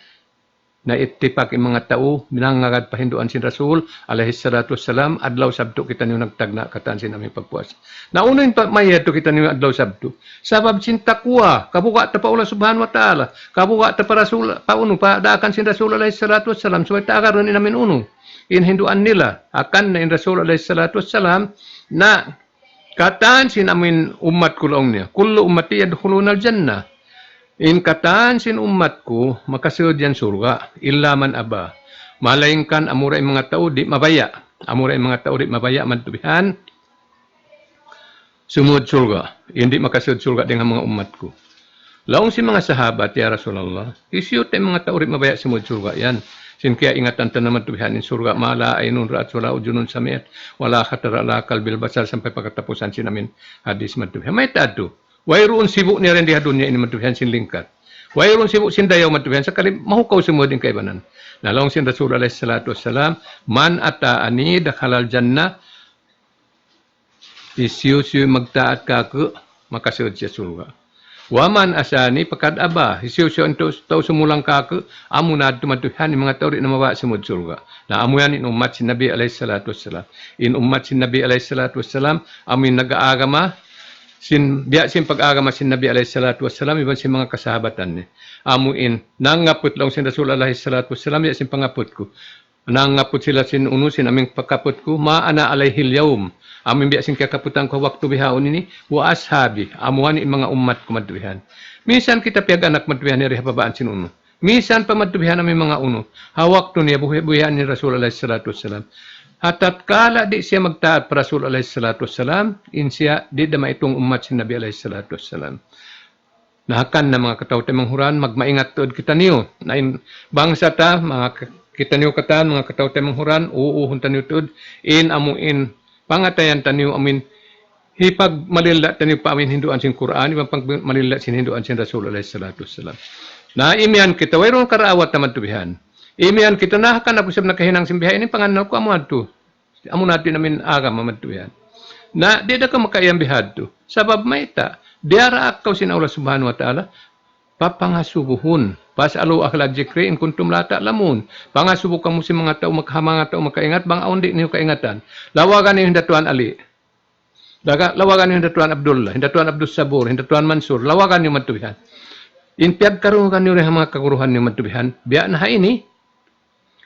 na itipak yung mga tao minangagad pahinduan sin Rasul alaihi salatu wassalam adlaw sabto kita niyo nagtagna kataan sin aming pagpuas. Nauna yung mayeto kita niyo adlaw sabto. Sabab sin takwa kabuka ta pa Allah subhanahu wa taala kabuka ta pa Rasul pauno pa daakan sin Rasul alaihi salatu wassalam so ta agaron inamin uno. Inhinduan nila akan na in Rasul alaihi salatu wassalam na kataan sin amin umat kulong niya kullu ummati yadkhuluna al-jannah. In kataan sin umatku makasud yan surga illa man aba. Malaingkan amuray mga tao di mabaya. Amuray mga tao di mabaya mantubihan sumud surga. Hindi makasud surga dengan mga umatku. Laong si mga sahabat ya Rasulullah, isyut ay mga tao di mabaya sumud surga yan. Sin kaya ingatan ta naman tubihan in surga mala aynun ra'at wala ujunun samiat wala khatara la kalbil basar sampai pagkatapusan sinamin hadis mantubihan. May tado. Wayroon sibuk niya rin di dunya ini matubihan sin lingkat. Wayroon sibuk sin dayaw matubihan sakali mahukaw semua din kaibanan. Nalong sin Rasul alaihi salatu wassalam man ata'ani dakhalal jannah isiu-siu magtaat ka ke makasud siya surga. Waman asani pakad aba isiu-siu untuk tau sumulang ka ke amunad tumatuhan mga tao na mawa sumud surga. Na amuyan in umat sin Nabi alaihi salatu wassalam. In umat sin Nabi alaihi salatu wassalam amin nagaagama sin pag-agama sin Nabi alaihi salatu wassalam iban sin mga kasahabatan ni amuin nangaput lang sin Rasul alaihi salatu wassalam ya sin pangaput ko nangaput sila sin uno sin aming pagkaput ko ma ana alaihil yaum amin biya sin kakaputan ko waktu bihaon ini wa ashabi amuhan in mga ummat ko madbihan minsan kita piag anak madbihan ni hababaan sin uno minsan pa madbihan aming mga uno hawak to niya buhay ni Rasul alaihi salatu wassalam. At tatkala di siya magtaat para Rasul alaihi salatu wassalam, siya di dama itong umat si Nabi alaihi salatu wassalam. Nahakan na mga katawte manghuran, magmaingat tuod kita niyo. Na bangsa ta, mga kita niyo katan, mga katawte manghuran, uuhun ta niyo tuod, amuin, pangatayan ta niyo, amin, hipag malila ta niyo pa amin hinduan sin Quran, ibang pag malila sin hinduan sin Rasul alaihi salatu wassalam. Na imian kita, wayroon karaawat naman tubihan. Imian kita na kan ako sab nakahinang simbihay ini panganal ko amo adto. Amo natin namin agam mamadto yan. Na di da ka makayang bihadto. Sabab maita, diara akaw sin Allah subhanahu wa ta'ala papangasubuhon. Pasalo akhlaq zikri in kuntum la ta'lamun. Pangasubo kamo si mga tao mga tao makaingat bang aon di niyo kaingatan. Lawagan niyo hindatuan Ali. Lawagan niyo hindatuan Abdullah, hindatuan Abdus Sabur, hindatuan Mansur. Lawagan niyo matubihan. In piag karon kanyo rin mga kaguruhan niyo matubihan. Biya na ini.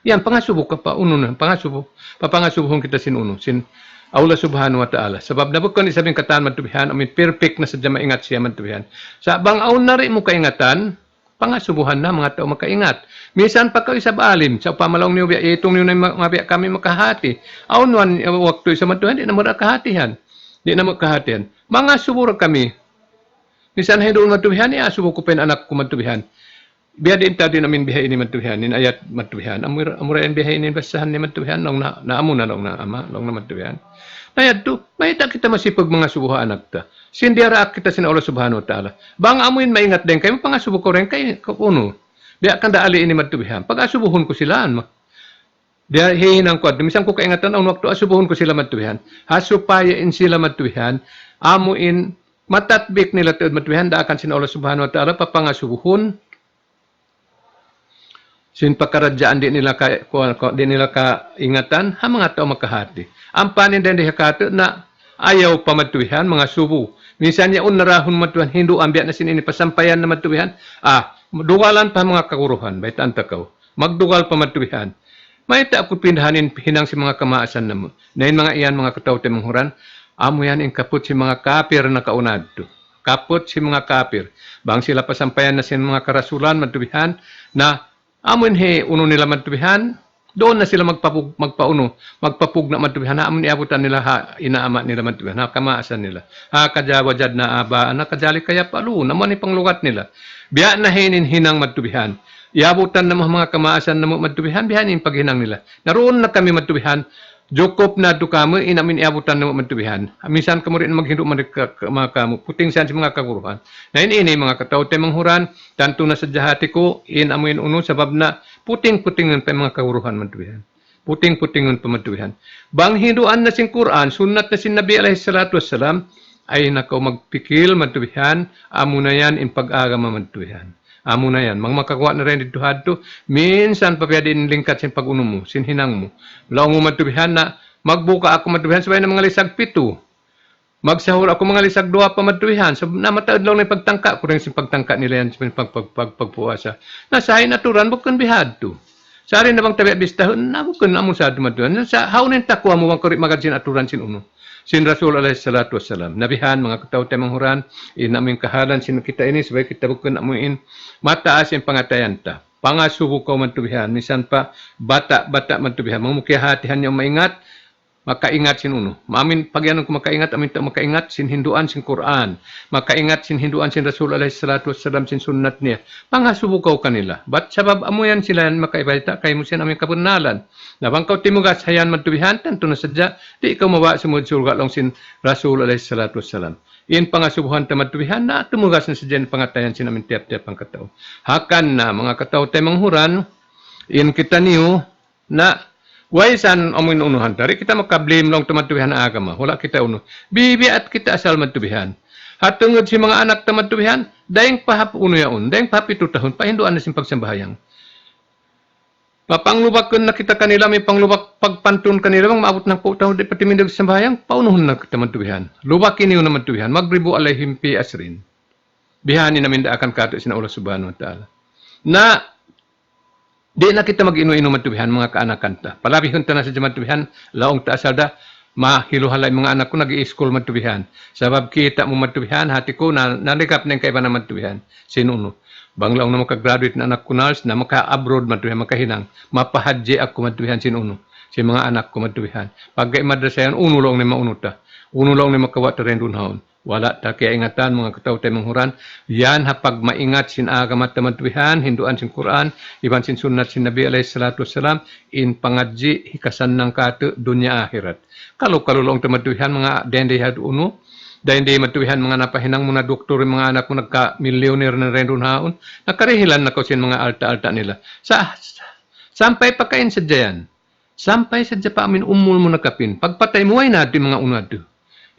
Yan, pangasubo ka pa, uno na, papangasubohon kita sin uno, sin Allah subhanahu wa ta'ala. Sabab nabukon isabing kataan matubihan, amin perfect na sadya maingat siya matubihan. Sa bang aun na rin mo kaingatan, pangasubuhan na mga tao makaingat. Minsan pa ka isab alim, sa pamalong niyo, itong niyo na mabiya kami makahati. Aun wan, waktu isa matubihan, di na mo nakahatihan. Di na mo kahatihan. Mga subura kami. Minsan doon matubihan, subo ko pa anak ko matubihan. Biya din tadi namin bihay ini matubihan, in ayat matubihan. Amurayan bihay ini basahan ni matubihan, long na amo na long na ama, long na matubihan. Ayat tu, mahita kita masipag mga subuha anak ta. Sindiara kita sin Allah subhanahu wa ta'ala. Bang amuin maingat din kayo, pangasubo ko rin kayo, kuno. Biya kanda ali ini matubihan. Pag asubuhon ko silaan, diya hihinang ko, misan ko kaingatan, ang waktu asubuhon ko sila matubihan. Hasupayain sila matubihan, amuin, matatbik nila tuod matubihan, daakan sin Allah subhanahu wa ta'ala, papangasubuhon, sin pagkaradyaan di nila ka ingatan ha mga tao makahati. Ang panin din dihakato na ayaw pamatuwihan mga subo. Minsan niya unarahon matuwihan hindu ambiya na sinini pasampayan na matuwihan. Dugalan pa mga kaguruhan baitan takaw. Magdugal pa matuwihan. May ta ako pindahanin hinang si mga kamaasan na mo. Nain mga iyan mga katawte manghuran. Amo yan in kaput si mga kapir na kaunad to. Kaput si mga kapir. Bang sila pasampayan na sin mga karasulan matuwihan na amun uno nila matubihan, doon na sila magpapug na matubihan, amun iabutan nila inaama nila matubihan, kamaasan nila, kajawajad na aba, kajali kaya palu, naman ipanglugat nila. Biya na hinang matubihan, iabutan na mga kamaasan na matubihan, bihanin paghinang nila. Naroon na kami matubihan, jokop na do kamo inamin iabutan na matubihan. Minsan kamo rin maghindu mga kamo puting san si mga kaguruhan. Na ini mga katawte manghuran tanto na sa jahati ko amuin uno sabab na puting-puting pa mga kaguruhan matubihan. Puting-putingon pamatuhan. Bang Hinduan na sin Quran, sunnat na sin Nabi alaihi salatu wassalam, ay nakaw magpikil matubihan, amo na yan in pag-agama matubihan. Amo na yan. Mang makakuha na rin dito hadto, minsan pa pwede lingkat sin pag-uno mo, sin hinang mo. Laong mo matubihan na, magbuka ako matubihan, sabay ng mga lisag 7. Magsahur ako mga lisag 2 pa matubihan. So, namataod lang na yung pagtangka. Kurang yung pagtangka nila yan sa pagpuasa. Nasahin naturan, bukan bihad to. Sa rin na bang tabi abistahon, bukan among sa dumatuan. Sa haunin takwa mo, bang kurik magad sin aturan sin uno. Sin Rasul alaihi salatu wassalam. Nabihan, mga kataw tayo manghuran, inaming kahalan sin kita ini, sabay kita bukan amuin, mataas yung pangatayan ta. Pangasubo ko matubihan. Misan pa, bata matubihan. Mamukihatihan niya maingat, makaingat sin uno. Maamin pagyanon ko makaingat, amin ta makaingat sin Hinduan sin Quran. Makaingat sin Hinduan sin Rasul alaihi salatu wassalam sin sunnat niya. Pangasubukaw kanila. Bat sabab amo yan sila makaibalita kay mo sin aming kapunalan. Nabang kaw timugas hayan matubihan tanto na sadya di ikaw mawa sumud surga long sin Rasul alaihi salatu wassalam. In pangasubuhan ta matubihan na tumugas na sadya pangatayan sin aming tiap-tiap ang katao. Hakan na mga katao tay manghuran in kita niyo na why san amoy unuhan tari kita makablame lang tumatubihan na agama. Wala kita uno. Bibi at kita asal matubihan. Hatungod si mga anak tamatubihan, dayeng pahap uno yaon, dayeng pahap 7 tahon, pahinduan na sin pagsambahayang. Papanglubak na kita kanila, may panglubak pagpantun kanila, bang maabot ng 4 tahon, di pati mindag sambahayang, paunuhon na kita matubihan. Lubakin niyo na matubihan, magribu alayhim pi asrin. Bihanin namin da akan kato sina Allah subhanahu wa ta'ala. Na di na kita mag-ino-ino matubihan mga kaanakan ta. Palabihon ta na sa matubihan, laong ta asalda, mahiluhalay mga anak ko nag-i-school matubihan. Sabab kita mo matubihan, hati ko na nalikap na yung kaiba na matubihan. Sinuno. Banglaong na makagraduate na anak ko na maka-abroad matubihan, makahinang. Mapahadji ako matubihan sinuno. Si mga anak ko matubihan. Pagka madrasayan, uno lang na maunuta. Uno lang na makawa ta rin dunhaon. Wala ta kaya ingatan mga kataw tayo manghuran. Yan hapag maingat sin agamat tamatubihan, hinduan sin Quran, iban sin sunnat sin Nabi alaihi salatu wassalam, in pangadji hikasan ng katu dunya akhirat. Kalau long tamatubihan mga dende had uno, dende matubihan mga napahinang muna doktor, mga anak mo nagka-millionaire na rin dunhaon, nakarihilan na ko sin mga alta-alta nila. Sampay pagkain sa dyan. Sampay sa dyan pa amin umul mo nakapin. Pagpatay mo ay natin mga unado.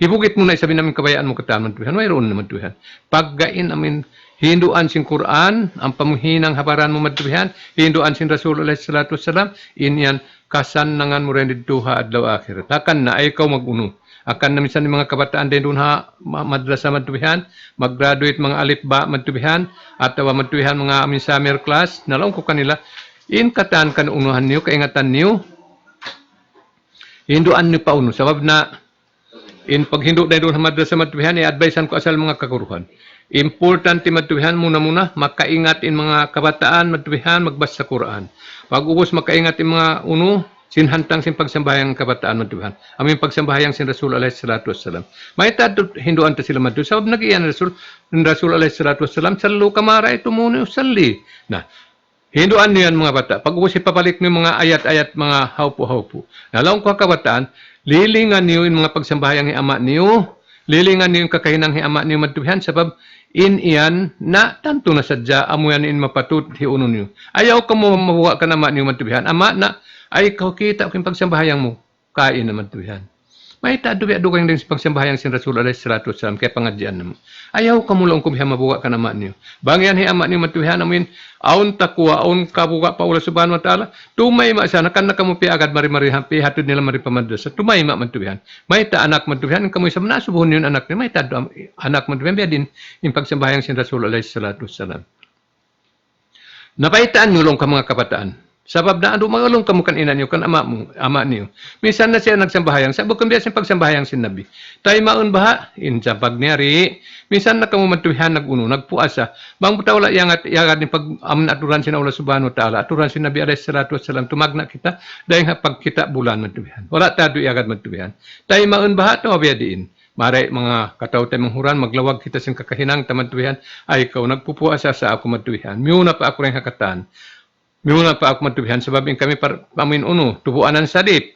Hibugit mo na isabi namin kabayaan mo kataman tuhan. Mayroon naman tuhan. Paggain amin hinduan sin Quran, ang pamuhinang habaran mo matubihan, hinduan sin Rasul alaihi salatu wassalam, inyan kasanangan mo rin dito ha adlaw akhirat. Akan na ay ikaw mag-uno. Akan na minsan mga kabataan din doon ha madrasa matubihan, mag-graduate mga alipba matubihan, at matubihan mga amin summer class, nalaong ko kanila, in kataan kan unuhan niyo, kaingatan niyo, hinduan niyo pa uno. Sabab na in paghindo na doon madrasa matubihan, i-advisean ko asal mga kakuruhan. Importante matubihan muna, makaingat in mga kabataan matubihan, magbasa sa Quran. Pag ubos makaingat in mga uno, sinhantang sin pagsambayang kabataan matubihan. Aming pagsambayang sin Rasul alaihi salatu wassalam. May tadot hinduan ta sila matubihan. Sabab nag-iyan Rasul alaihi salatu wassalam, sallu kamara ito muna usalli. Na, hinduan niyan mga bata. Pag ubos ipapalik niyo mga ayat-ayat, mga haupo-haupo. Nalaong ko kabataan, lilingan niyo yung mga pagsambayang hiama niyo, lilingan niyo yung kakahinang hiama niyo matubihan, sabab in iyan na tanto na sadya, amuyan in mapatut hiuno niyo. Ayaw ka mo mabuha ka nama niyo matubihan, ama na, ay ikaw kita ko yung pagsambayang mo, kain na matubihan. May tadubi-adu kayong din sa pagsambayang sin Rasul alaihi salatu wassalam, kaya pangadyan na mo. Ayaw ka mo lang kumiha mabuha ka nama niyo. Bangyan hiama niyo matubihan, amin, aun takwa, aun kabuka pa ula subhanahu wa ta'ala, tumay ma sana, kan na kamupi agad mari-marihan, hatod nila maripamadasa, tumay ma matubihan. May ta anak matubihan, kamoy sa nasubuhon yun anak niyo, may ta anak matubihan, biya din yung pagsambayang sin Rasul alaihi salatu wassalam. Napaitaan nyo lang ka mga kabataan. Sabab na ano maulong ka mo kan ina niyo, kan ama niyo. Minsan na siya nagsambahayang, sabab kung biya siyang pagsambahayang sin Nabi. Tayo maun baha, insa pagniyari. Minsan na kamo matubihan naguno, nagpuasa. Bang buta wala yangat ni pag aturan sin Allah subhanahu wa ta'ala, aturan sin Nabi alaihi salatu wassalam, tumagna kita, dahil pag kita bulan matubihan. Wala tado yagad matubihan. Tayo maun baha, tawabiya diin. Maray mga kataw tayo manghuran, maglawag kita sin kakahinang tamatubihan, ay ikaw nagpupuasa sa ako matubihan. Miyuna pa ako rin hakatan. Miyuna pa ako matubihan, sabab in kami pamin uno, tubuanan sadip.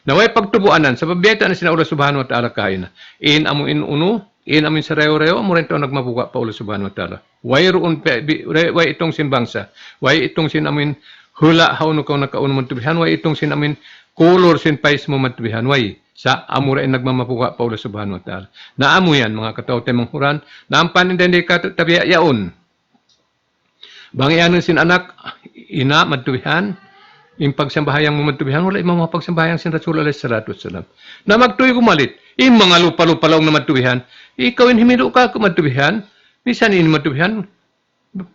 Naway pagtubuanan, sabab biyata na sina Allah subhanahu wa ta'ala kain na. In amin uno, in amin sa reyo-reyo, mo rin ito nagmabuka pa Allah subhanahu wa ta'ala. Way roon, way itong simbangsa, way itong sin amin hula hauno kau nakauno matubihan way itong sin amin color sin pais mo matubihan way sa amura ay nagmamapuka pa ulo subhanahu wa ta'ala. Naamo yan mga katao temang huran, naampan hindi ka tabiya yaon. Bangiyanon sin anak, ina matubihan, yung pagsambahayang mo matubihan, wala yung mga pagsambahayang sin Rasul alayhi salatu wassalam. Na magtuwi kumalit, yung mga lupa-lupa lang na matubihan, ikaw in himilo ka matubihan, misan in matubihan,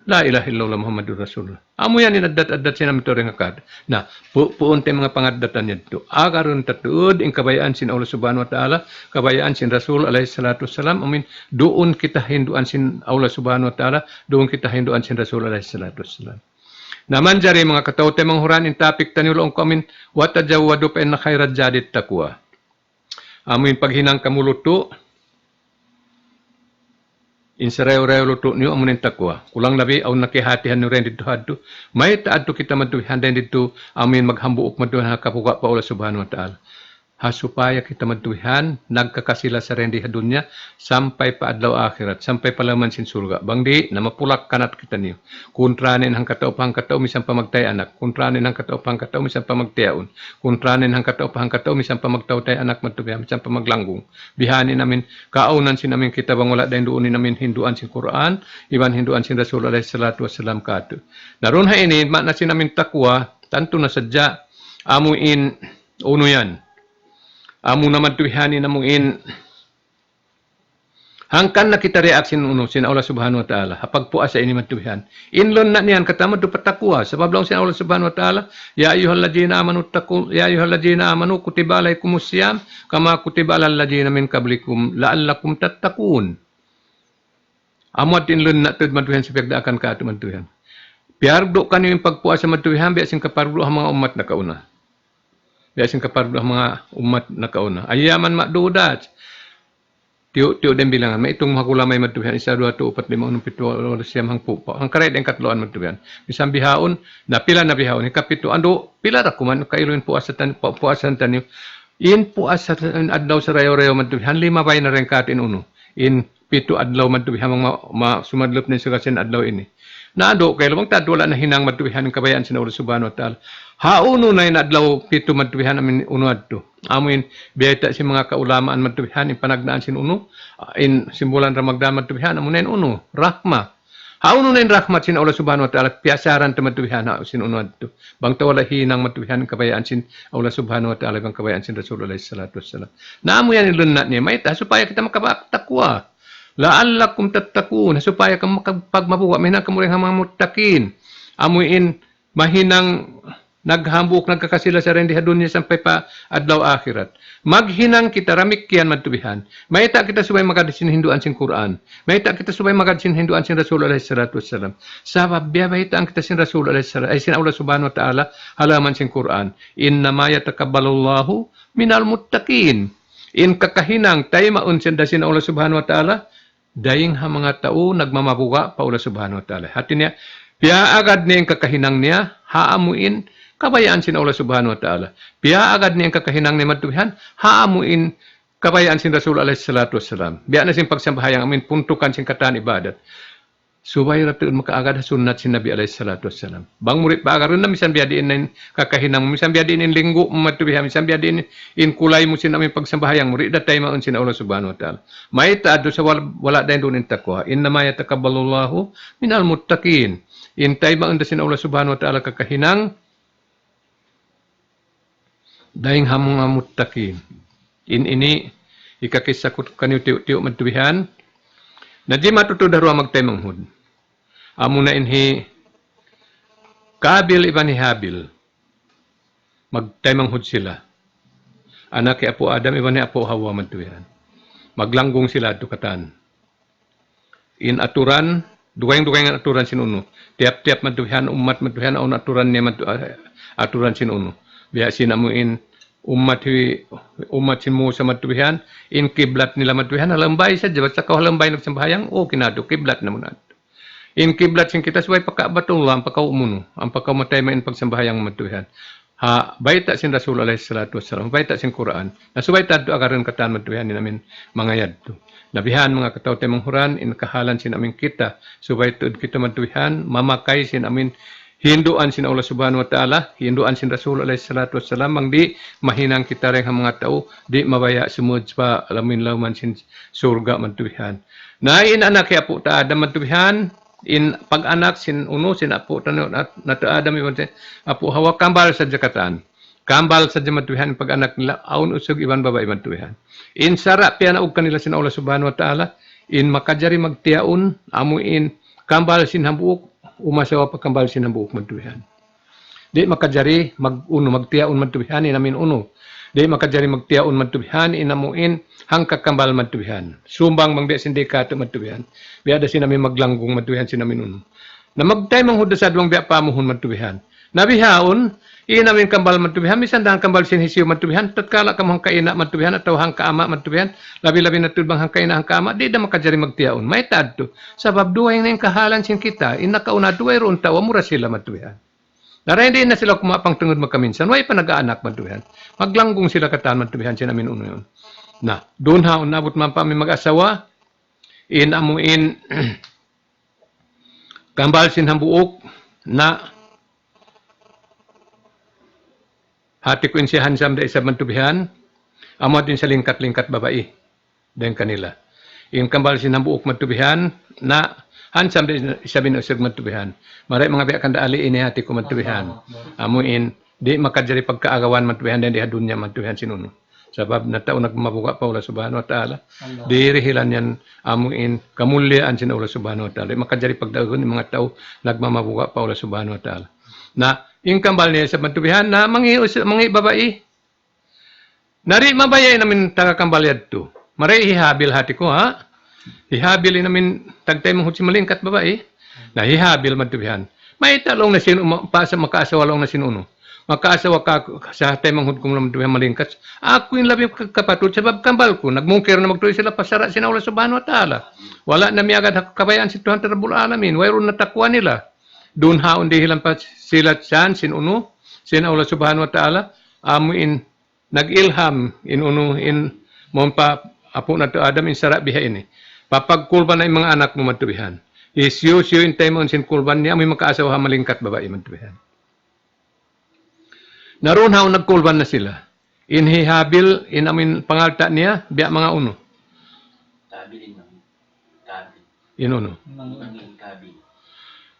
la ilaha illallah Muhammadur Rasulullah. Amo yan inadat-adat sin amito ring akad. Na puunte mga pangadatan nito. Agaron tatud ing kabayaan sin Allah Subhanahu wa taala, kabayaan sin Rasul alaihi salatu wassalam. Amin doon kita hinduan sin Allah Subhanahu wa taala, doon kita hinduan sin Rasul alaihi salatu wassalam. Naman jari mga katao temang huran in topic tanulong ko amin wa tajawwadu fa inna khairat jadid taqwa. Amin paghinang kamuluto insarayo-rayo luto niyo amunin takwa. Kulang labi aw nakihatihan niyo rin dito hadto. May taadto kita matuwihan din dito amin maghambuok matuwihan kapuga pa ula subhanahu wa ta'ala. Supaya kita matuwihan nagkakasila sa rin di dunya sampai pa adlaw akhirat, sampai palaman sin surga. Bangdi na mapulak kanat kita niyo. Kuntranin hang katao pang katao misan pa magtay anak. Kuntranin hang katao pang katao misan pa magtiyaon. Kuntranin hang katao pang katao misan pa magtawtay anak matubihan misan pa maglanggong. Bihanin namin kaunan sin namin kita bang wala dayon duunin namin hinduan sin Quran, iban hinduan sin Rasul alaihi salatu wassalam kato. Naron ha ini na sin namin takwa tanto na sadya amuin uno yan. Amo naman tuwihani na mong in hangkan na kita reaksin uno sin Allah subhanahu wa ta'ala hapag po asa ini matuwihan inlon na niyan katama do patakwa sabab lang sin Allah subhanahu wa ta'ala ya ayyuhalladzina amanu kutiba alaikumus siyam kama kutiba alal ladzina min qablikum la'allakum tattaqun amot inlon na tud matuwihan sa pagdaakan ka at matuwihan piardo kanyo yung pagpuasa matuwihan biya sin kapardo ang mga umat na kauna. Biasin kapardo ang mga umat na kauna. Ayaman makdudat. Tiyo din bilangan. May itong makula may matubihan. 1, 2, 3, 4, 5, 6, 7, 8, 9, 10 hang pupa. Ang karet ang katloan matubihan. Isang bihaon, na pila na bihaon. Ikapito, ando, pila ra kuman. Kailoin puasan tanyo. In puasan adlaw sa rayo-rayo matubihan. 5 bay na rin katin uno. In 7 adlaw matubihan. Sumadlop na sa kasin adlaw ini. Naado, kaya lumang tad, wala na hinang matubihan ng kabayaan sin Allah subhanahu wa ta'ala. Hauno na yung adlaw 7 matubihan amin uno adto. Amin, biyata si mga kaulamaan matubihan, in panagnaan sin uno, in simbolan ramagdaan matubihan, amun na yung uno, rahma. Hauno na yung rahmat sin Allah subhanahu wa ta'ala, piyasaran ta matubihan sin uno adto. Bang tawala hinang matubihan ng kabayaan sin Allah subhanahu wa ta'ala, bang kabayaan sin Rasul alaihi salatu wassalam. Naamu yan ilunat niya, may ta, supaya kita makatakwa. La'allakum tattaqun supaya kamu pagmabuwa mahina kamu ring mga muttaqin amuin mahinang naghambuk nagkakasila sa ren di dunya sampai pa adlaw akhirat maghinang kita ramikyan matubihan maita kita subay magadisin hinduan sin Quran maita kita subay magadisin hinduan sin Rasul alaihi salatu wassalam sabab biya maita ang kita sin Rasul alaihi salatu ay sin Allah subhanahu wa ta'ala halaman sin Quran inna ma yatakabbalullahu minal muttaqin in kakahinang tayo maun sin dasin Allah subhanahu wa ta'ala daying ha mga tao nagmamabuga pa ula subhanahu wa ta'ala. Hati niya, piya agad niya yung kakahinang niya, haamuin, kabayaan sin Allah subhanahu wa ta'ala. Piya agad niya yung kakahinang niya matubihan, haamuin, kabayaan sin Rasul alaihi salatu wassalam. Biya na sin pagsambahayang amin, puntukan sin kataan ibadat. Subay ratuun makaagad sunat sin Nabi alaihi salatu wassalam. Bang murid pa agaron na misan biya diin na kakahinang, misan biya diin in linggo matubihan, misan biya diin in kulay mo sin amin pagsambahayang, murid datay maun sin Allah subhanahu wa ta'ala. May taado sa wala dahin doon in takwa. Inna ma yatakabbalullahu minal muttaqin. Intay maun da sin Allah subhanahu wa ta'ala kakahinang, dahing hamong muttaqin. In ini, ikakisakot kanyo tiyo matubihan, na di matutudarwa magtay manghud. Amo na inhi Kabil iban ni Habil. Magtay manghud sila. Anak ni Apo Adam iban ni Apo Hawa matuwihan. Maglanggong sila tukatan. In aturan, dugay-dugay nga aturan sinuno. Tiap-tiap matuwihan, umat matuwihan, aun aturan niya aturan sinuno. Biya sinamuin umat sin Musa matuwihan in kiblat nila matuwihan halambay sa jabat sa halambay nagsambayang kinado kiblat na muna in kiblat sin kita subay pakabatullah ang pakaumuno ang pakamatay main pagsambayang matuwihan baita sin Rasul alaihi salatu wassalam baita sin Quran na subay tadto agaran katan matuwihan ni namin mga yadto nabihan mga kataw tay manghuran in kahalan sin amin kita subay tud kita matuwihan mamakay sin amin Hinduan sin Allah subhanahu wa ta'ala, hinduan sin Rasul alaihi salatu wassalam, ang di mahinang kita rin ang mga tao, di mabaya sumud pa alamin lauman sin surga mantubihan. Nain anak kaya po ta Adam mantubihan, in pag-anak sin uno, sin apo ta na ta Adam ibon apo Hawa kambal sa jakatan. Kambal sa mantubihan pag-anak nila, aun usog iban babae mantubihan. In sarap piya na kanila sin Allah subhanahu wa ta'ala, in makajari magtiaon, amuin kambal sin hambuok, umasawa pagkambal sinambuok mantubihan. Di makajari mag-uno, magtiyaon mantubihan, inamin uno. Di makajari magtiyaon mantubihan, inamuin hangka kambal mantubihan. Sumbang mangbiya sindikato mantubihan. Biya da sinamin maglanggong mantubihan sinamin uno. Na magtay manghuda sa duwang biya pamuhon mantubihan. Nabihaon, inamin kambal mantubihan, misan daan kambal sinhisiyo mantubihan, tatkala ka hangka ina mantubihan, ataw hangka ama mantubihan, labi-labi na tulbang hangka ina hangka ama, di da makajari magtiyaon. May tadto. Sabab duway na yung kahalan sin kita, inakauna duway roon tawa, mura sila mantubihan. Naray hindi na sila kumapang tungod magkaminsan, way pa nag-aanak mantubihan. Maglanggong sila kataan mantubihan, sinamin uno yun. Na, doon haon, nabot man pa may mag-asawa, inamuin kambal sin hambuok, na hati ko si Hansam da isa mantubihan, amo din sa lingkat-lingkat babae, den kanila. Yung kambal sinambuok mantubihan, na Hansam da isa binusog mantubihan. Maray mga biya kanda ali ini hati ko mantubihan. Amuin, di makajari pagkaagawan mantubihan, den di hadunya mantubihan sinuno. Sabab na tao nagmabuka pa Allah subhanahu wa ta'ala. Di rihilan yan, amuin, kamulyaan sin Allah subhanahu wa ta'ala. Makajari pagdagon yung mga tao nagmamabuka pa Allah subhanahu wa ta'ala. Na yung kambal niya sa mantubihan na mangi babae. Nari mabayay namin taga-kambal yadto. Maray hihabil hati ko ha. Hihabil namin tagtay mong hutsi malingkat babae. Na hihabil mantubihan. May talong na sinuno, pasa makaasawa lang na sinuno. Makaasawa ka sa hatay mong hutsi mantubihan malingkat. Ako yung labi kapatid sa kambal ko. Nagmungkir na magtuloy sila pasara sin Allah subhanahu wa ta'ala. Wala na miyagad kabayaan si Tuhan Rabbul Alamin. Wayroon na takwa nila. Doon haon di hilang pa sila siyan, sinuno, sin Allah subhanahu wa ta'ala, amuin, nag-ilham, inuno, mompa, apo na to Adam, in sarap biha ini. Papagkulban na yung mga anak mo mantubihan. Isyo in time on sin kulban niya, may makaasawa malingkat babae mantubihan. Naroon haon nagkulban na sila. Inhihabil, amin pangalta niya, biya mga uno. Kabilin ng kabil. Inuno. Mangin kabil.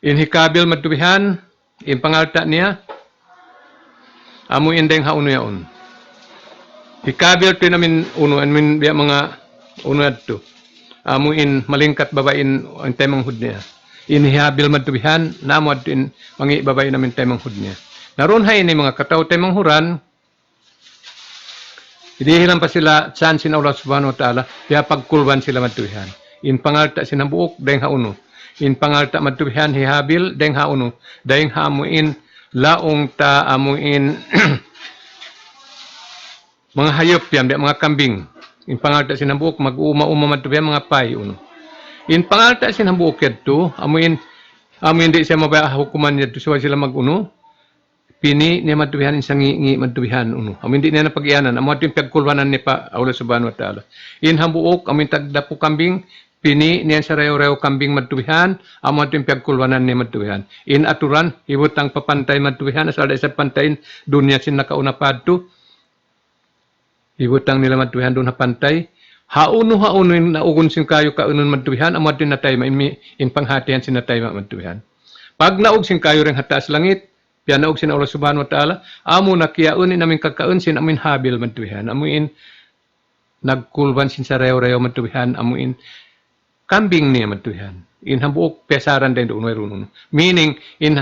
Inhikabil matubihan, in pangalta niya, amu indeng hauno yaon. Hikabil to namin uno, amin biya mga uno adto. Amu in malingkat babain ang temang hud niya. Inhihabil matubihan, namo adto in mangi babae namin temang hud niya. Naroon hay ni mga kataw temang huran, hindi hilang pa sila saan sin Allah subhanahu wa ta'ala, kaya pagkulban sila matubihan. In pangalta sinambuok, deng hauno. In pangalta matubihan hihabil deng hauno deng hamuin laong ta amuin mga hayop yan mga kambing in pangalta sinambuok mag-uma matubihan mga pay uno in pangalta sinambuok yadto amuin di siya mabaya hukuman yadto sila mag-uno pini niya matubihan in sangi matubihan uno amuin di niya napag-ianan amo ato yung pagkulwanan ni pa Allah subhanahu wa ta'ala in hambuok amuin tagdapo kambing pini niyan sa rew-rew kambing matubihan, amo ating pagkulwanan ni matubihan. In aturan, ibutang papantay matubihan, asal sa pantayin, dunya sin nakauna padto. Ibutang nila matubihan doon na pantay. Hauno yung naugon sin kayo kaunon matubihan, amo ating natayma, in panghatihan sin natayma matubihan. Pag naug sin kayo rin hataas langit, piya naug sin Allah subhanahu wa ta'ala, amo nakiyaon namin kakaon sin amin habil matubihan, amuin nagkulban sin sa rew-rew matubihan, amuin kambing niya matubihan. In hambuok pesaran din doon mayroon. Meaning in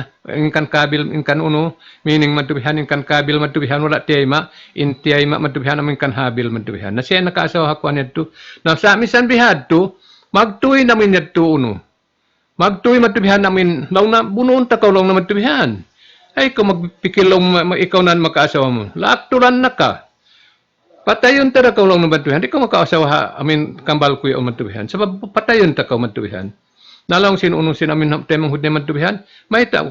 kan kabil in kan uno, meaning matubihan in kan kabil matubihan wala tiyayma, in tiyayma matubihan amin kan habil matubihan. Na siya nakaasawa hakuan nito. Na sa misan bihad to, magtuy namin nito uno. Magtuy matubihan namin, law na bunuon ta kaw lang na matubihan. Ay kung magpikil ikaw na makaasawa mo. Laakturan na ka. Patayon ta ka lang ng matubihan. Di ka makaasawa amin kambal ko yung matubihan. Sabab patayon ta ka matubihan. Nalong sin unong sin amin temong hudne matubihan, may ta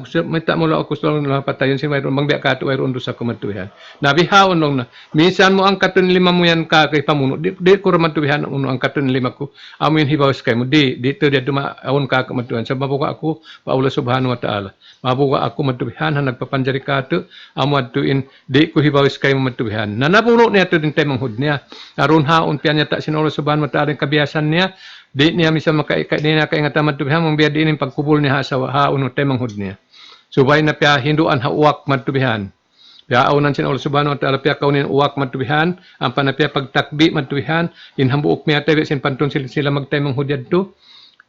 mula ako sa mga patayon sin mayroon bang biya kato mayroon do sa kumatubihan. Nabihaon nung na minsan mo ang katon lima mo yan ka kay pamuno di ko matubihan uno ang katon lima ko amin hibaws kay mo dito dia duma awon ka matubihan sa mabuka ako paula subhanahu wa taala. Mabuka ako matubihan han nagpapanjari kato amo adtuin di ko hibaws kay mo matubihan. Nanapuno niya to din temong hudne. Aron haon pian niya ta sin Allah subhanahu wa taala kabiyasan niya. Di niya misa di na kaingatan matubihan mong biya din pagkubol niya sa haon temang hud niya. Subay na piya hinduan ha uwak matubihan. Piya aunan sin Allah subhanahu wa taala piya kaunin uwak matubihan, ang panapya pagtakbi matubihan, inhambuok miya tayo sin pantun sila magtemang hud yadto.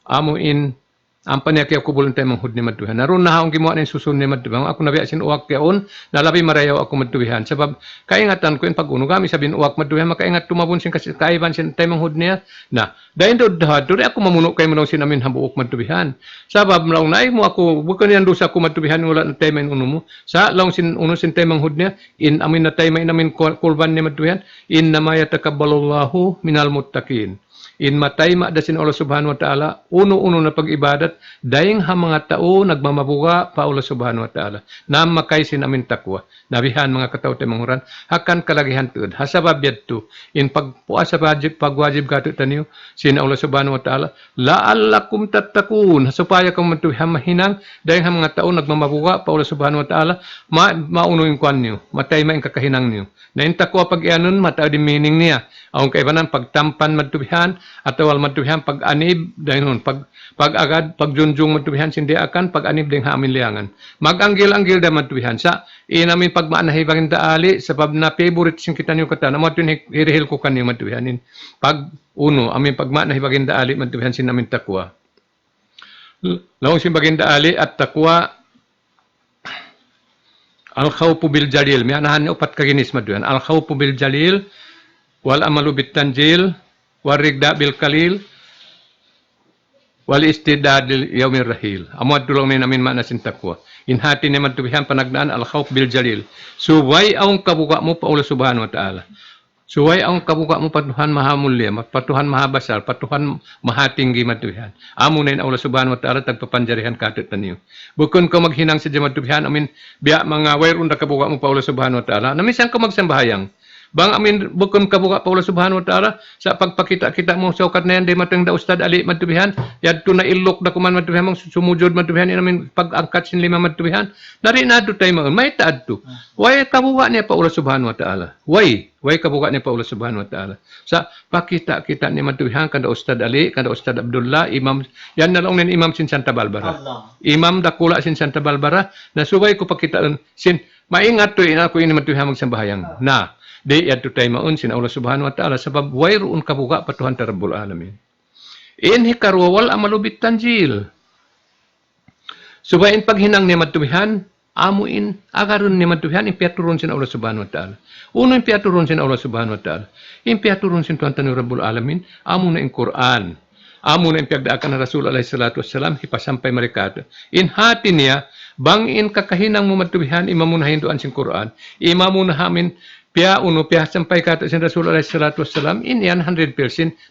Amo in ang panyakiyaw kubulon tayo mga hud ni matubihan. Naroon na haong gimuha ni susun ni matubihan. Ako nabiya sin uwak yaon, nalabi marayaw ako matubihan. Sabab, kaingatan ko yung pag-uno kami sabihin uwak matubihan, makaingat tumabon sin kaiban sin tayo mga hud niya. Na, dahil doon ako mamuno kayo mo sin amin habuok matubihan. Sabab, laong naay mo ako, bukan yan doon sa ako matubihan, wala na tayo may uno mo. Sa laong sin uno sin tayo mga hud niya, in amin na tayo may namin kulban ni matubihan, in namaya takabbalallahu minal muttaqin. In matay madasin Allah subhanahu wa ta'ala, uno-uno na pag-ibadat, dahing ha mga tao nagmamabuga pa Allah subhanahu wa ta'ala, na makay sin amin takwa, nabihan mga katao tayo manghuran, hakan kalagihan tuod, hasabab yadto, in pagpuas sa pagwajib kato taniyo, sin Allah subhanahu wa ta'ala, la'allakum tattakun, supaya kang matuhihan mahinang, dahing ha mga tao nagmamabuga pa Allah subhanahu wa ta'ala, mauno yung kwan niyo, matay maing kakahinang niyo. Na yung takwa pag ianon, matao din meaning niya. Ang kaibanan, pagtampan matubihan, atau wal matubihan pag-anib, dahil nun, pag-agad, pag-junjung matubihan, sindi akan, pag-anib din hamin liangan. Mag-anggil-anggil da matubihan. Sa, inamin pag-maanahibangin daali, sabab na favorite sin kita niyo kata, na mo ito hirihil ko kanyo matubihanin. Pag-uno, amin pag-maanahibangin daali, matubihan sin namin takwa. Lawang sin bagin daali at takwa, al-khawfu bil jalil. May anahan niya upat kaginis matubihan. Al-khawfu bil jalil, wal amalu bit tanjil, wal rigda bil kalil, wal istidadil yaumir rahil. Amuad tulong ni namin manasin takwa. Inhati ni matubihan panagnaan al-khawf bil jalil. Suway ang kabuka mo pa Allah subhanahu wa ta'ala. Suway ang kabuka mo patuhan mahamulya, patuhan mahabasal, patuhan mahatinggi matubihan. Amo na Allah subhanahu wa ta'ala tagpapanjarihan katut taniyo. Bukon ko maghinang sa matubihan, amin biya mga wayrun na kabuka mo pa Allah subhanahu wa ta'ala. Namisan ko magsambahayang. Bang amin bukon kabuka pa Allah subhanahu wa ta'ala sa pagpakita-kita mo sa ukat na yan, di matang da ustad ali matubihan, yadto na ilok da kuman matubihan, mong sumujod matubihan, yun amin pag-angkat sin lima matubihan, narinado tayo mga, may taad to. Way kabuka niya pa Allah subhanahu wa ta'ala. Way kabuka niya pa Allah subhanahu wa ta'ala. Sa pakita-kita ni matubihan, kada ustad ali, kada ustad Abdullah, imam, yan na lang nin imam sin Santa Barbara. Imam dakula sin Santa Barbara, na suway ko pakita sin, maingat to, ina ko ini matubihan magsambahayang. Na, di yadto tayo maun sin Allah subhanahu wa ta'ala sabab wayroon kabuka patuhan ta rabbul alamin. Inhi karwa wal amalu bit tanjil. Subayin paghinang ni matubihan, amuin agaron ni matubihan impiaturon sin Allah subhanahu wa ta'ala. Uno impiaturon sin Allah subhanahu wa ta'ala. Impiaturon sin tuhan tanu rabbul alamin, amo na in Quran. Amo na impiagdaakan na Rasul alaihi salatu wassalam hipasampay marikata. In hati niya, bangin kakahinang mo matubihan, imamun hinduan sin Quran, imamun hamin Pia sampay kata sin Rasul alaihi salatu wassalam, in yan 100%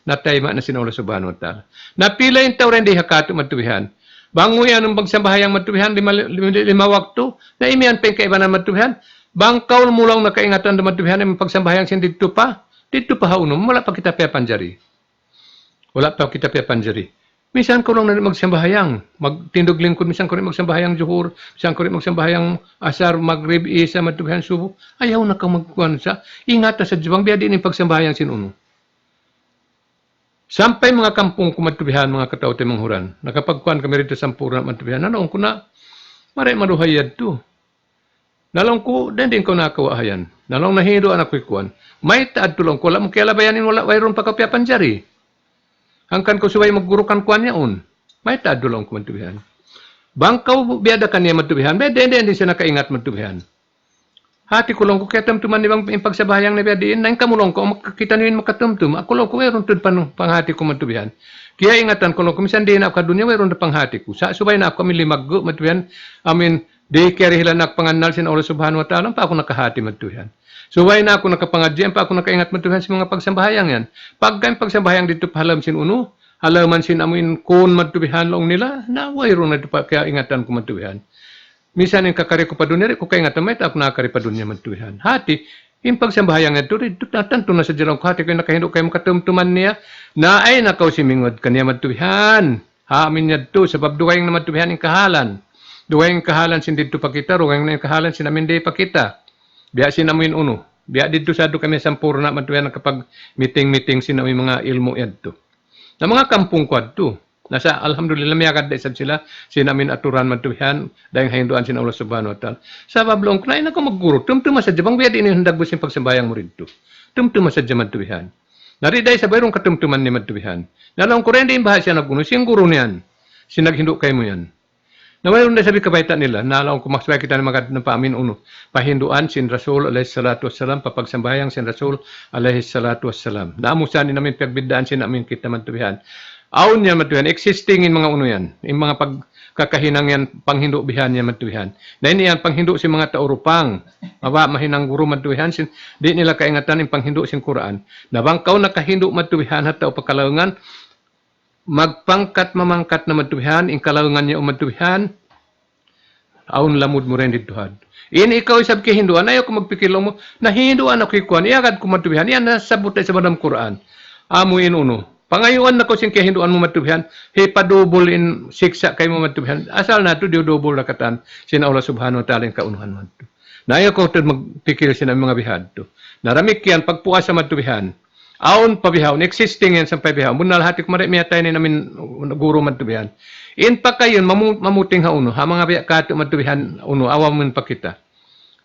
na tayma na sin Allah subhanahu wa ta'ala. Napila yung tawran di hakato matubihan. Bango yan ang pagsambahayang matubihan, lima waktu, na imiyan pa yung kaibanan matubihan. Bangkaw mulang nakaingatan na matubihan, yung pagsambahayang sin dito pa haunom, wala pa kita pia panjari. Wala pa kita pia panjari. Minsan ko lang na magsambahayang, magtindog lingkod, minsan ko rin magsambahayang zuhur, minsan ko rin magsambahayang asar, maghrib, isa, matubihan, subo. Ayaw na kang magkuhan sa, ingatan sa Diyos, biya din yung pagsambahayang sinuno. Sampay mga kampong kumatubihan, mga katao tayo manghuran, nakapagkuhan kami rito sa sampura matubihan, nalaong ko na, maray maruhayad to. Nalaong ko, din ko nakawahayan. Nalaong nahido anak ko ikuan. May taad tulong ko, wala mo kaya labayanin, wala wayron pa kapya panjari. Hangkan ko suway maggurukan kuan niya un. May taad lang ko matubihan. Bangkaw biyada ka niya matubihan. Hindi siya nakaingat matubihan. Hati ko lang ko kaya tamtuman ni bang pagsabayang na biyadiin. Nang kamulong ko, makakita niyo yung makatumtum. Ako lang ko, mayroon tun panghati ko matubihan. Kaya ingatan ko lang, kumisan di na ako dunya, mayroon na panghati ko. Sa subay na ako, kami limaggo matubihan. Di kaya hila nakpanganal sin Allah subhanahu wa ta'ala, pa ako nakahati matubihan. Suway na ako nakapangadyan, pa ako nakaingat matuhan sa mga pagsambahayang yan. Pagka yung pagsambahayang dito pahalam sin uno, halaman sin amin kun matubihan long nila, na wayro na pa kaya ingatan ko matubihan. Minsan yung kakari ko pa doon, ko kaya ingatan, may ako nakakari pa doon niya matubihan. Hati, yung pagsambahayang ito, tanto na sa dirang ko, hati ko nakahindo kayo makatumtuman niya, na ay nakaw simingod kaniya matubihan. Amin niya to, sabab duwayang na matubihan yung kahalan. Duwayang kahalan sin dito pa kita, duwayang na yung kahalan sin amin day pa kita. Biya sin amin uno. Biya dito sa do kami sampurna matubihan kapag meeting-meeting sin amin mga ilmo yan to. Na mga kampung kwad to. Nasa alhamdulillah may agad isab sila sinamin aturan matubihan dahil hinduan sin Allah subhanahu wa ta'ala. Sa bablong kunain ako magguro. Tumtuma sa jabang biya din yung handag busin pagsambayang mo rito. Tumtuma sa jaman matubihan. Nariday sa bayrong katumtuman ni matubihan. Nalang ko rin din bahasya na kuno. Siyang guro niyan. Sinaghindo kayo mo yan. Na mayroon na sabi kabaita nila, nalaong kumaksway kita ng mga ng paamin uno. Pahinduan sin Rasul alayhi salatu wassalam, papagsambayang sin Rasul alayhi salatu wassalam. Naamusan ni namin pagbidaan sin namin kita matubihan. Aun yan matubihan, existing in mga uno yan. In mga pagkakahinang yan, panghindo bihan yan matubihan. Na ini yan, panghindo si mga taurupang. Mawa, mahinang guru matubihan, di nila kaingatan in panghindo sin Quran. Nabangkaw na kahindo matubihan at tao pagkalaungan, magpangkat mamangkat na matubihan, in kalaungan niya matubihan, aun lamud mo rin dituhan. Ini ikaw isab kay hinduan, ayaw ko magpikilong mo, na hinduan ako ikuan, iagad ko matubihan, yan nasabot sa badang Quran. Amuin uno. Pangayuan na ko sin kay hinduan mo matubihan, hipadubol in siksa kay mo matubihan, asal na to, diudubol na katan, sin Allah subhanahu wa ta'ala yung kaunuhan mo. Na ayaw ko magpikil sin mga bihad to. Naramik yan, pagpuas sa matubihan, aon pabihaw, existing yan sa pabihaw. Muna lahat ko maremiyatay ni namin guro matubihan. In pa kayon, mamuting ha uno, ha mga biya kato matubihan uno, awam mo pa kita.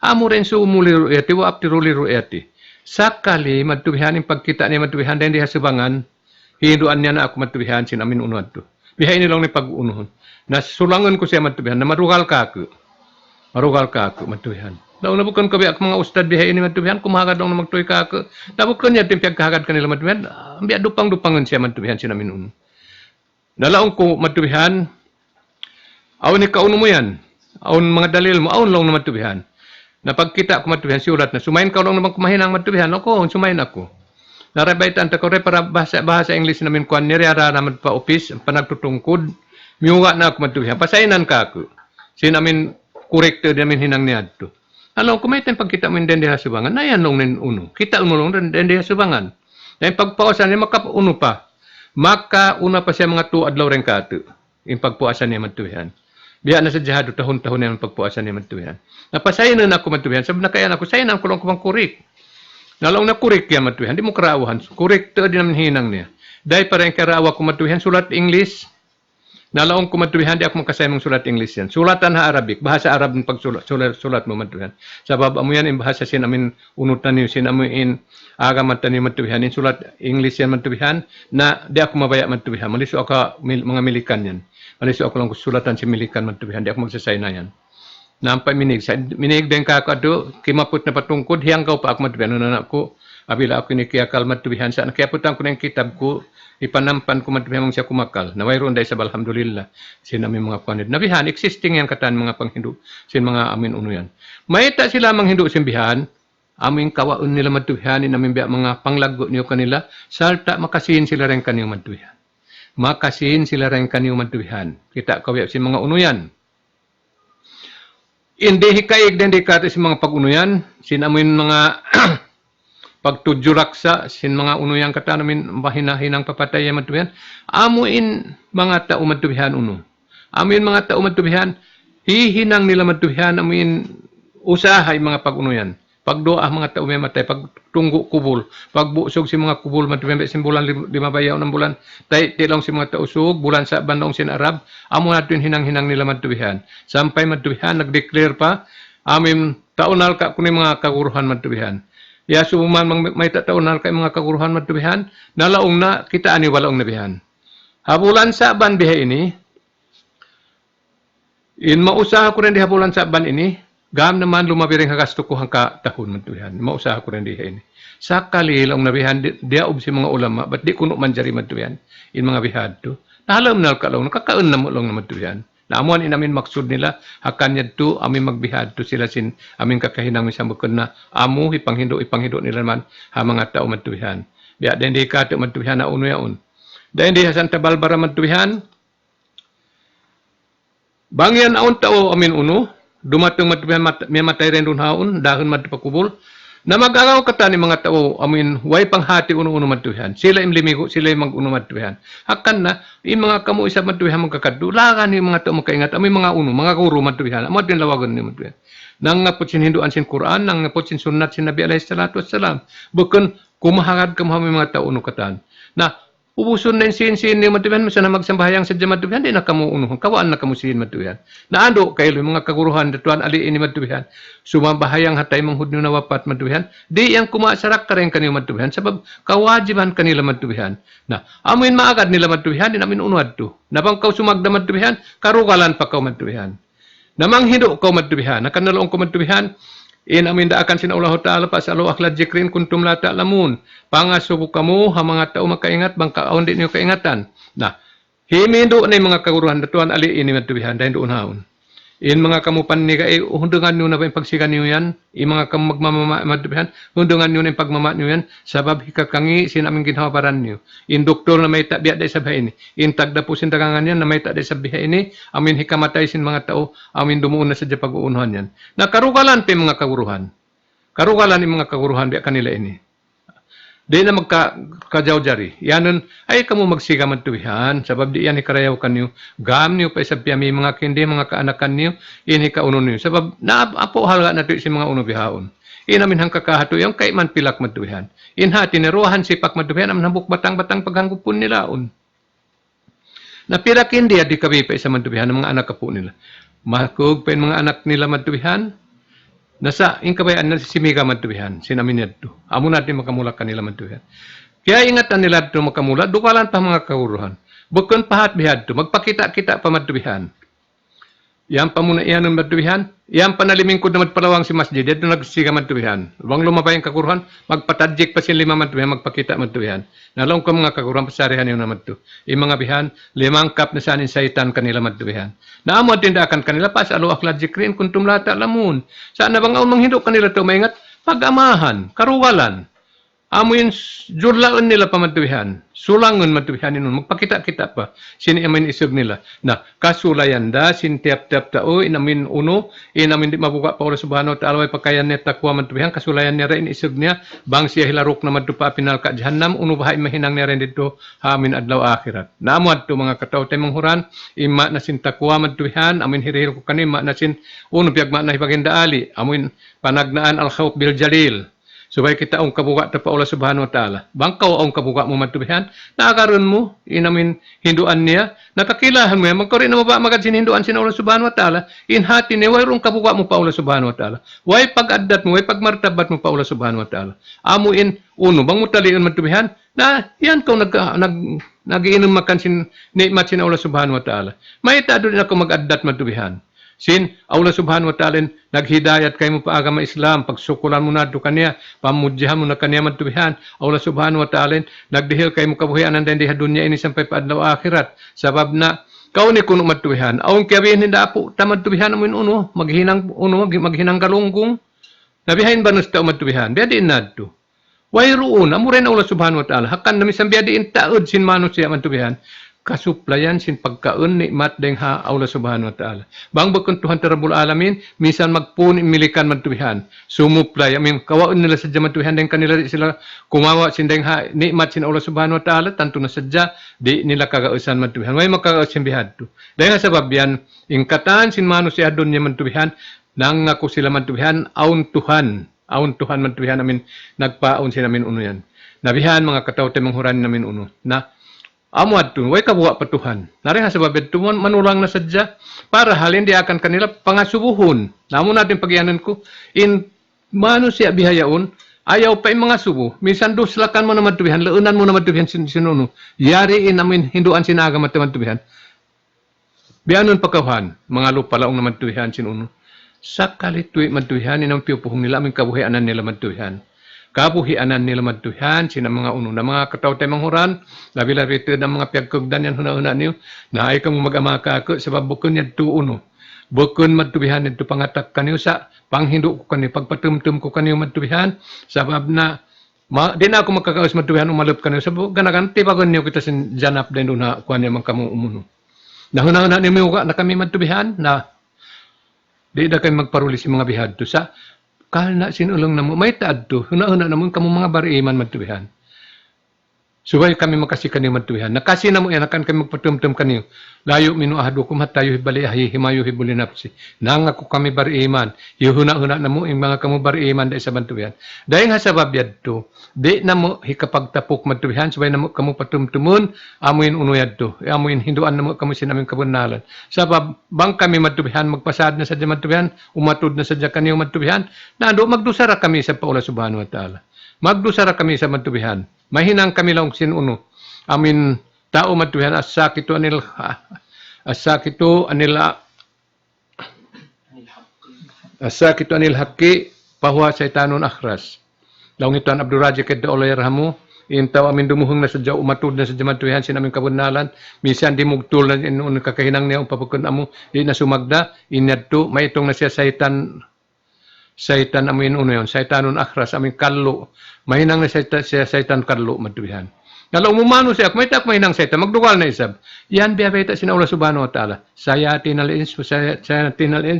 Amo rin suumuli ru'yati, wa aptiruli ru'yati. Sakali matubihan, in pagkita ni matubihan, dahil di hasubangan, hinduan niya na ako matubihan, sinamin uno ato. Bihay nilang ni pag-unuhon. Nasulangan ko siya matubihan, na marugal ka ako. Marugal ka ako matubihan. Daw nabukan ko biya mga ustad bihay ini matubihan, kumahagad daw na magtuloy ka ako. Nabukan niya timpiyag kahagad kanila matubihan, biya dupang-dupangan siya matubihan, sinamin uno. Nalaong ko matubihan, awan ni kauno mo yan, awan mga dalil mo, awan lang na matubihan. Napagkita ko matubihan, siulat na, sumayin ka lang naman kumahinang matubihan, ako, sumayin ako. Narabaitan ta ko rin para bahasa English namin kuan niriyara naman pa office, panagtutungkod, miyunga na ako matubihan, pasainan ka ako. Sinamin, corrector namin hinang niya to. Ano, kumaitan pagkita mo yung dende hasubangan, na yan nung uno. Kita mo nung dende hasubangan. Na yung pagpawasan niya, makauno pa. Makauna pa siya mga 2 adlaw rin kato. Yung pagpuasan niya matubihan. Biya na sa jihado, tahon-tahon niya pagpuasan niya matubihan. Napasayinan ako matubihan. Sabi na kaya ako, sayinan ko lang kumang kurik. Nalaw na kurik yan matubihan. Di mo karaawahan. Kurik to din naman hinang niya. Dahil pa rin karaawa ko matubihan. Sulat English. Nalaong ko matubihan. Di ako makasaya mong sulat English yan. Sulatan ha Arabic. Bahasa Arab ng pagsulat mo matubihan. Sabab mo yan, yung bahasa sinamin unutan niyo, sinamin agamatan niyo matubihan. Yung sulat English yan matubihan. Na di ako mabaya matubihan. Maliso ako mga milikan yan. Maliso ako lang sulatan si milikan matubihan. Di ako magsasay na yan. Nampak minig. Minig din ka ako ado. Kimapot na patungkod. Hiyang ka pa ako matubihan. Ano na ako. Abila ako ni kiyakal matubihan. Saan kaya putan ko na yung kitab ko. Ipanampan ko matubihan mong siya kumakal. Nawayroon dahil sa alhamdulillah. Sinami mga panid. Nabihan. Existing yan katan mga panghindu. Sin mga amin uno yan. Maita sila mga hindu simbihan. Aming kawaon nila matubihan. Namin biya mga panglago niyo kanila. Salta makasihin sila rin kaniyong matubihan. Makasihin sila rin kaniyong matubihan. Kita kawiya sin mga uno yan. Hindi hikayig din di kato si mga pag-unuyan, sinamin mga pagtudjuraksa, sin mga unuyan kata namin mahinahinang papatay yan matubihan, amuin mga tao matubihan uno. Amuin mga tao matubihan, hihinang nila matubihan, amuin usahay mga pag-unuyan. Pagdoa mga tao may matay, pagtunggo kubul, pagbusog si mga kubul matubihan, sin bulan 5 bayaw ng bulan, tilong si mga tao usog, bulan sa bandong sin Arab, amo natin hinang-hinang nila matubihan. Sampay matubihan, nag-declare pa, amin taunal ka kuning mga kaguruhan matubihan. Ya suman may taunal ka mga kaguruhan matubihan, nalaong na kita ani walaong nabihan. Habulan sa ban bihe ini, in mausaha ko rin di habulan sa ban ini, gam naman lumabiring hagasto ko hangka tahon matubihan. Mausaha ko rin diha ini. Sakali lang nabihan, diaob si mga ulama, ba't di kuno man jari matubihan? In mga bihad to. Nahalam na ka lang, nakakaon na mo lang na matubihan. Naamuan inamin maksud nila, hakan yad to, amin magbihad to sila sin, amin kakahinang isang bukod na, amo, ipanghindo nila naman, ha mga tao matubihan. Biya din di ka to matubihan na uno yaon. Dahil di Santa Barbara madtubihan, bangyan aon tao amin uno, dumatong madtubihan may matay rin dun haon, dahon madtupakubol, na mag-agaw kata ni mga tao, amin, way panghati uno-uno madtubihan. Sila im limigo, sila im mag-uno madtubihan. Hakan na, yung mga kamu isa madtubihan magkakadu, lakan yung mga tao magkaingat, amin mga uno, mga guru madtubihan, amot din lawagan ni madtubihan. Nang ngapot sin Hinduan sin Quran, nang ngapot sin sunnat sin Nabi alaihi salatu wassalam. Bukan kumahagad kamahami mga tao uno katan. Na, ubuson na sin ni madtubihan, masa na magsambahayang sa madtubihan, di na kamu uno, kawaan na kamu sin madtubihan. Na ando, kayo mga kaguruhan, datuan aliin ni madtubihan, sumambahayang hatay manghudno na wapat madtubihan, di yang kumasarak ka rin kanyo madtubihan, sabab kawajiban kanila madtubihan. Na, amin maagad nila madtubihan, di namin unuad to. Nabang kau sumagda madtubihan, karugalan pa kau madtubihan. Namang hindo kau madtubihan, nakanaloong kau madtubihan, in amin daakan sin Allah Ta'ala pa sa alo akhlad jikrin kuntum la ta'lamun. Pangasubo kamo ha mga tao makaingat bang kaon di niyo kaingatan. Na himindo na mga kaguruhan datuan ali ini madtubihan dahil doon haon. In mga kamu paniga hundungan niyo na ba yung pagsigan niyo yan? In mga kamu magmamama madtubihan, hundungan niyo na yung pagmama niyo yan. Sabab hikakangi sin aming ginhawaparan niyo. In doktor na may tabiat day sabay ini. In tagda po sin tagangan yan na may taday sabay ini. Amin hikamatay sin mga tao. Amin dumuon na sa pag-uunuhan yan. Na karugalan pa mga kaguruhan. Karugalan yung mga kaguruhan biya kanila ini. Di na magkajaw-jari. Yanon, ay kamu magsiga madtubihan. Sabab di yan ikarayaw kanyo. Gam niyo pa isab may mga kindi, mga kaanakan niyo. Ini kauno niyo. Sabab naapo halaga na ito si mga uno bihaon. Inamin hang kakahato yung kay man pilak madtubihan. Inhati ni ruahan sipak madtubihan. Amin hambuk batang-batang paghanggupon nilaon. Napilak hindi at di kabi pa isa madtubihan ng mga anak kapo nila. Makug pa yung mga anak nila madtubihan. Nasa ingkabayan na si Mika madtubihan, sinamin nito. Amo natin makamulak kanila madtubihan. Kaya ingatan nila ito makamulak, dukalan pa mga kauruhan. Bukon pahat bihad ito, magpakita-kita pa madtubihan. Yan pa muna iyan ng madtubihan, yan pa nalimingkod na madpalawang si masjid, ito nagsiga madtubihan. Huwag lumabay ang kakuruhan, magpatadjik pa sin 5 madtubihan, magpakita madtubihan. Nalong ko mga kakuruhan, pasarihan yun na madtu. Yung mga bihan, 5 kap na sanin saitan kanila madtubihan. Naamod tindakan kanila pas, alo akhlad jikrin, kuntum lata lamun. Saan na bang ang hindo kanila ito, maingat, pag-amahan, karugalan. Amoy jurlaon nila pa madtubihan. Sulangon madtubihan nun. Magpakita-kita pa. Siniamin isog nila. Na kasulayan da, sintiap-tiap tao, inamin uno, inamin di mabuka pa Allah subhanahu wa ta'ala, ay pagkayan niya takwa madtubihan, kasulayan niya rin isog niya, bang siya hilarok na madtupa pinal ka jahannam, uno bahay mahinang niya rin dito, amin adlaw akhirat. Naamad to mga kataw tayo manghuran, ima na sin takwa madtubihan, amin hirihir ko kanin, ima na sin uno, piyagma na hibagindaali, amin panagnaan al-khawf bil jalil. Supaya kita ang kabuka ta pa Allah subhanahu wa ta'ala. Bangkaw ang kabuka mo madtubihan, naakaroon mo, inamin hinduan niya, nakakilahan mo yan, magkaroon na ba magad sin hinduan sin Allah subhanahu wa ta'ala, inhati niya, wayrong kabuka mo pa Allah subhanahu wa ta'ala. Way pag-addat mo, way pagmartabat mo pa Allah subhanahu wa ta'ala. Amuin, uno, bang mo talion madtubihan, na yan kung nag-iinom makan sin nikmat sin Allah subhanahu wa ta'ala. May tado din ako mag-addat madtubihan. Sin Allah subhanahu wa ta'ala naghidayat kay mo paagama Islam, pagsukulan mo na ito kaniya, pamudyahan mo na kaniya madtubihan. Allah subhanahu wa ta'ala nagdihil kay mo kabuhian ang dindiha dunya ini sampai paadlaw akhirat. Sabab na kau ni kuno madtubihan. Aung kiyabihin hinda po ta madtubihan mo uno, maghinang kalungkung. Nabihain ba nusta madtubihan? Biadin na ito. Wayroon, amurin Allah subhanahu wa ta'ala. Hakan na misang biadiin taod sin manusia madtubihan. Kasuplayan sin pagkaon nikmat deng ha Allah subhanahu wa ta'ala. Bang bakon Tuhan terabul alamin, minsan magpun imilikan madtubihan. Sumuplay, amin kawaon nila sadya madtubihan deng kanila sila kumawa sin deng ha nikmat sin Allah subhanahu wa ta'ala, tanto na sadya di nila kagausan madtubihan. Way makagaus sin bihad to. Dahil sabab yan, ingkatan sin manusia dunya madtubihan, nang ako sila madtubihan, aun Tuhan madtubihan amin nagpaon sin amin uno yan. Nabihan mga kataw te manghuran namin uno na amuad tu, way kabuwa pa Tuhan. Narihan sa babed tu, manulang na sadya, para halin di akan kanila pangasubuhon. Namun natin pagyanan ko, in manusia bihayaon, ayaw pa yung mga subo. Minsan duslakan mo na madtubihan, launan mo na madtubihan sinuno. Yari in amin hinduan sinaga madtubihan. Bianon pagkawan, mga lupalaong na madtubihan sinuno. Sa kalituwi madtubihan, inang piupuhong nila, aming kabuhianan nila madtubihan. Kabuhianan nila madtubihan, sina mga uno na mga kataw tayo manghuran, labi-labi ito ng mga piyagkugdan yan, huna-huna niyo, na ay kang mag-amaka ako, sabab bukon yan ito uno. Bukon madtubihan ito pangatak kaniyo sa panghindo ko kaniyo, pagpatumtum ko kaniyo madtubihan, sabab na Di na ako magkakaos matubihan umalop ka niyo. Sabi, ganagan, tibagon niyo kita sin janap din doon na kuha niya man kamu umuno. Nahuna-una niyo may na kami matubihan na di na kayo magparuli si mga bihad to sa kahal na sinulong na mo. May taad to. Huna-una na mo kamu mga bariiman matubihan. Subay kami makasi kaniyo matubihan. Nakasi na mo yan, akan kami magpatumtum kaniyo. Layo minuahado kum hatayo hibali himayo hibulinapsi. Nang ako kami bariiman. Yuhuna-huna na mo yung mga kamu bariiman da isa matubihan. Dahil nga sa babyad to, di na mo hikapagtapok matubihan. Subay na mo kamu patumtumun, amuin unuyad to. Amuin hinduan na mo kamu sinaming kabunalan. Sabab, bang kami matubihan, magpasad na sadya matubihan, umatod na sadya kaniyo matubihan, nando magdusara kami sa Paula Subhanahu wa Ta'ala. Magdusara kami sa matubihan. Mahinang kami lang sinuno. Amin tao matubihan asakito anil hakki bahwa syaitanun akhras. Laung ito ang Abdurraji kedda oleh rahamu. Intaw amin dumuhong na sadya umatud na sadya matubihan sinaming kabunalan. Minsan di mugtul na inuun kakahinang niya upapukun amu. Di na sumagda. Inyadto. May itong na siya Saitan amin uno yun. Saitanun akhras amin kallo. Mahinang na saitan kallo matubihan. Kalau umumano siya, may tak mahinang saitan, magdugal na isab. Yan biya sina Allah Subhanahu wa Ta'ala. Sayatin al-ins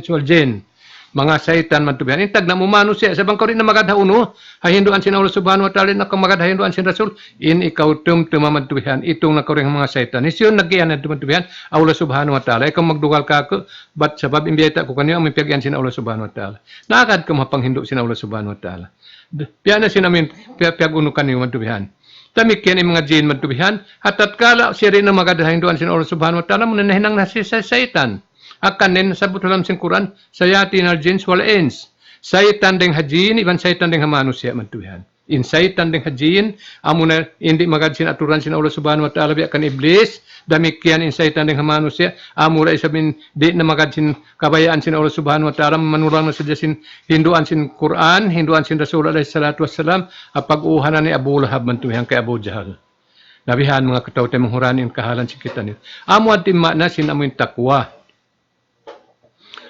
wal jin. Mga saitan matubihan. Intag na umumano siya. Sabang ko rin na magadha uno. Hahinduan sina Allah Subhanahu wa Ta'ala na magadha hinduan sina Rasul. In ikaw matubihan. Itong nakuring mga saitan. Isyon nagyan na matubihan. Allah Subhanahu wa Ta'ala. Ikaw magdugal ka ako. Ba't sabab imbiyata ko kanyo ang mipagyan sina Allah Subhanahu wa Ta'ala. Nakakad ka mapanghindu sina Allah Subhanahu wa Ta'ala. Piya na sinamin, piyaguno kanyo matubihan. Tamik yan yung mga jin matubihan. At kala siya rin na magadahin doon sin Allah Subhanahu wa Ta'ala, muna nahinang na siya sa saitan. Akan din sabot dalam sin Quran, sayatin al jins wal ins. Saitan deng hajin, iban saitan deng manusia matubihan. In saitan deng hajin, amuna hindi magad sin aturan sin Allah Subhanahu wa Ta'ala biakan iblis. Damikian in saitan deng manusia, amura isabin di na magad sin kabayaan sin Allah Subhanahu wa Ta'ala, manulang na sadya sin hinduan sin Quran, hinduan sin Rasul alaihi salatu wassalam, pag-uhanan ni Abu Lahab mantubihan kay Abu Jahal. Nabihan mga katawte manghuranin kahalan si kita niyo. Amo at na sin amuin takwa.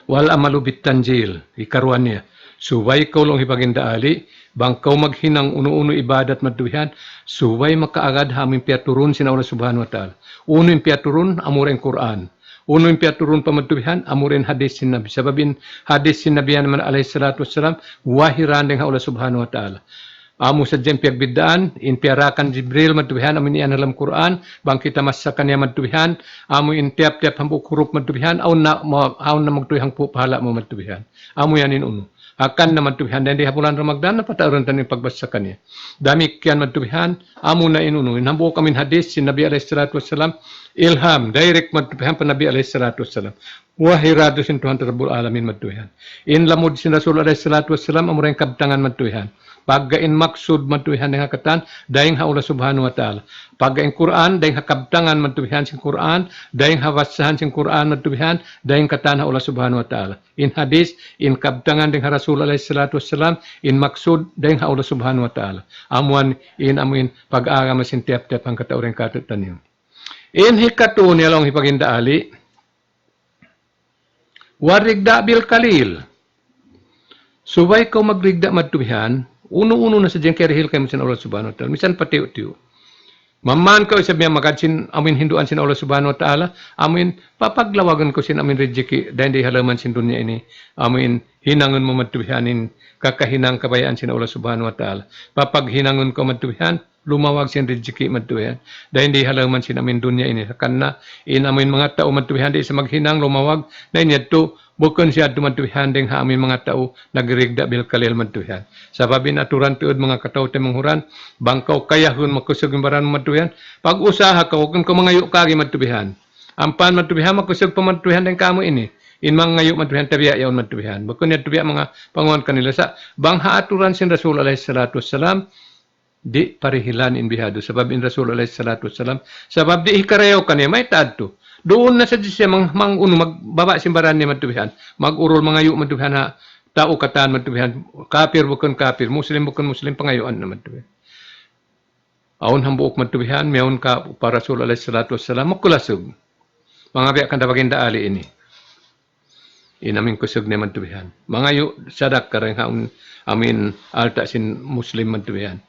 Wal amalu bitanjil, ikaruan niya. Suway ko lang hipagindaali, bang kau maghinang uno-uno ibadat matubihan, suway makaagad haming piaturun sin Allah Subhanahu wa Ta'ala. Uno yung piaturun, amurin Quran. Uno yung piaturun pamatubihan, amurin hadis sin Nabi. Sababin hadis sin Nabi naman alaihi salatu wassalam, wahiran dengan Allah Subhanahu wa Ta'ala. Amu sa dyan piagbidaan, in piarakan Jibril matubihan, amin iyan alam Quran, bang kita masakan niya matubihan, amu in tiap-tiap hambuk huruf matubihan, aun na magtubihang po pahala mo matubihan. Amu yan in uno. Akan na matubihan, dan di hapulan Ramadan, napataran tanin pagbasa niya. Dami kian matubihan, amu na inuno. Inhambu kami hadis, sin Nabi alaihi salatu wassalam, ilham, direct matubihan pa Nabi alaihi salatu wassalam. Wahirado sin Tuhan Rabbul Alamin matubihan. In lamud sin Rasul alaihi salatu wassalam, amurang kabtangan matubihan. Paggain maksud matubihan ng hakatan, dahing haula Subhanahu wa Ta'ala. Paggain Quran, dahing hakabtangan matubihan sin Quran, dahing hawasahan sin Quran matubihan, dahing katan haula Subhanahu wa Ta'ala. In hadis, in kabtangan ding Rasul alaihi salatu wassalam, in maksud, dahing haula Subhanahu wa Ta'ala. Amuan, in amuin, pag-agama sin tiap-tiap ang katauring katatan niyo. In hikatu niya lang hipagindaali, warigda bil kalil. Subay ko magrigda matubihan, uno-uno na sa dyan kaya rihil kayo sin Allah Subhanahu wa Ta'ala. Misan patiyo-tiyo. Maman ko isabi magad sin amin hinduan sin Allah Subhanahu wa Ta'ala. Amin papaglawagan ko sin amin rejeki dahil di halaman sin dunya ini. Amin hinangon mo matubihanin kakahinang kabayaan sin Allah Subhanahu wa Ta'ala. Papaghinangon ko matubihan, lumawag sin rejeki matubihan. Dahil di halaman sin amin dunya ini. Sakana in amin mga tao matubihan di sa maghinang lumawag na inyadto bukon siya tumatubihan ding ha amin mga tao nagrigda bil kalil matubihan. Sababin aturan tuod mga katao te manghuran, bangkaw kayahon makusog yung baran matubihan. Pag usaha ka, huwag ko mga yukagi matubihan. Ampan matubihan, makusog pa matubihan din kamo ini. In mga ngayon matubihan, tabiya yaon matubihan. Bukon niya tabiya mga panguhan kanila sa bangha aturan sin Rasul alaihi salatu wassalam, di parihilan in bihado. Sabab in Rasul alaihi salatu wassalam, sabab di ikarayaw kaniya, may taadto. Doon na sa siya magbaba simbaran niya matubihan. Mag-urol mga yu matubihan ha. Tao kataan matubihan. Kapir bukon kapir. Muslim bukon muslim pangayuan na matubihan. Aun hambuok matubihan. Mayon ka para Rasul alaihi salatu wassalam. Makulasog. Mga biya kan tabaginda ali ini. Inamin kusog niya matubihan. Mga yu sadak karang haun amin alta sin muslim matubihan.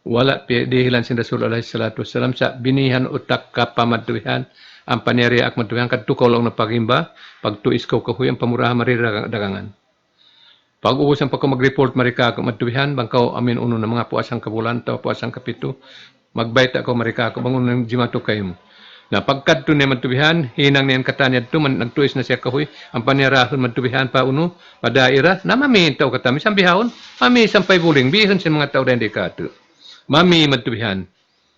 wala dihilan sin Rasul alaihi salatu wassalam sa binihan utak ka pamatuhan ang paneriak matuhan kadto ka lang na pagimba pagtuis ko kahuy ang pamuraha marira dagangan. Pag ubusan pa ko mag-report marika ko matuhan bangkaw amin uno na mga puasang kabulan taw puasang kapito magbayta ko marika ko bangon ng jimato kayo mo. Na pagkadto ni matubihan hinang niyan katanya to man nagtuis na siya kahoy ang panirahon matubihan pa uno padaira na mamintaw katami sambihon mami sampay buling bihan sa mga tao rendi kato mami matubihan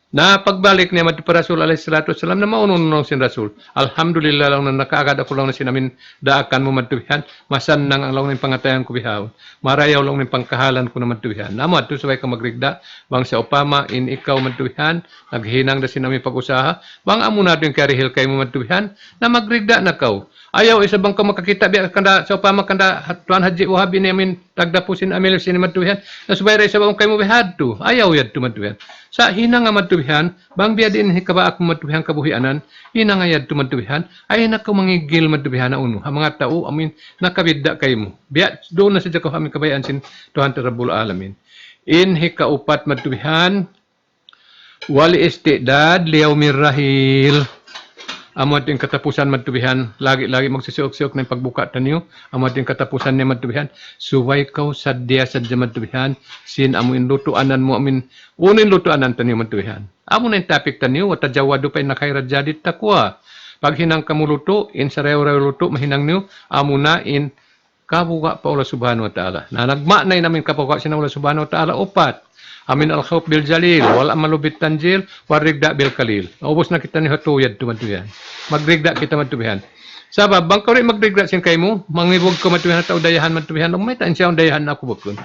na pagbalik niya matu Rasul alaihi salatu wasallam na maununong sin Rasul alhamdulillah lang na nakaagad ako lang na sinamin daakan mo matubihan masan nang ang lang ng pangatayan ko bihaw marayaw lang ng pangkahalan ko na matubihan namo ato sabay ka magrigda bang sa upama in ikaw matubihan naghinang na sinamin pag-usaha bang amo na yung karihil kay mo matubihan na magrigda na kaw ayaw isa bang ka makakita biya kanda sa upama kanda tuan haji wahabi ni amin tagdapusin amil sin matubihan na subay ra isa bang kay mo bihadto ayaw yad tu matubihan sa hinang nga matubihan bang biya din hikabaak mo matubihan kabuhianan hinang nga yad tu matubihan ay nako mangigil matubihan na uno ang mga tao amin nakabidda kay mo biya doon na sa ko amin kabayan sin Tuhan Rabbul Alamin in hikaupat matubihan wali istidad liyaumir rahil amo ating katapusan matubihan lagi-lagi magsisiok-siok na pagbuka tanyo amo ating katapusan ni matubihan suway kaw sadya sadya matubihan sin amo in lutuanan mo amin unin lutuanan tanyo matubihan amo na yung topic tanyo wata jawado pa nakayra jadit takwa pag hinang kamuluto in sarew-rew luto mahinang niyo amo na in kabuka pa Allah subhanahu wa ta'ala na nagma na namin kabuka sin Allah subhanahu wa ta'ala upat amin al-khawf bil jalil wala malubit tanjil warigda bil kalil ubos na kita ni hatuyad tumatuyan magrigda kita matubihan sabab bang kori magrigda sin kay mo mangibog ko matubihan ta udayahan matubihan may tan siya udayahan ako bukon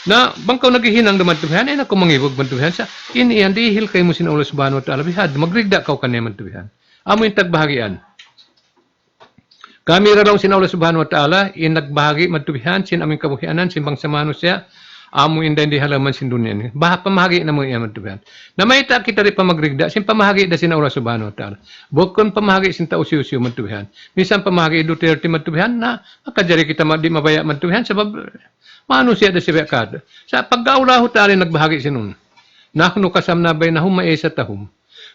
na bang kaw naghihinang matubihan ay nako mangibog matubihan sa iniyan dihil kay mo sin Allah subhanahu wa ta'ala bihad magrigda kaw kanay matubihan amo yung tagbahagian kami ra lang sin Allah subhanahu wa ta'ala in nagbahagi matubihan sin aming kabuhianan sin bangsamano siya amo inday di halaman sin dunya ni pamahagi na mo iyan matubihan na may ta kita ri pamagrigda sin pamahagi da sin Allah subhanahu wa ta'ala bukon pamahagi sin ta usiw-usiw matubihan bisan pamahagi Duterte matubihan na makajari kita di mabaya matubihan sabab manusia da siya kada sa pagkaulahu ta'ala nagbahagi sinun nahnu kasam na bainahum ma'isa tahum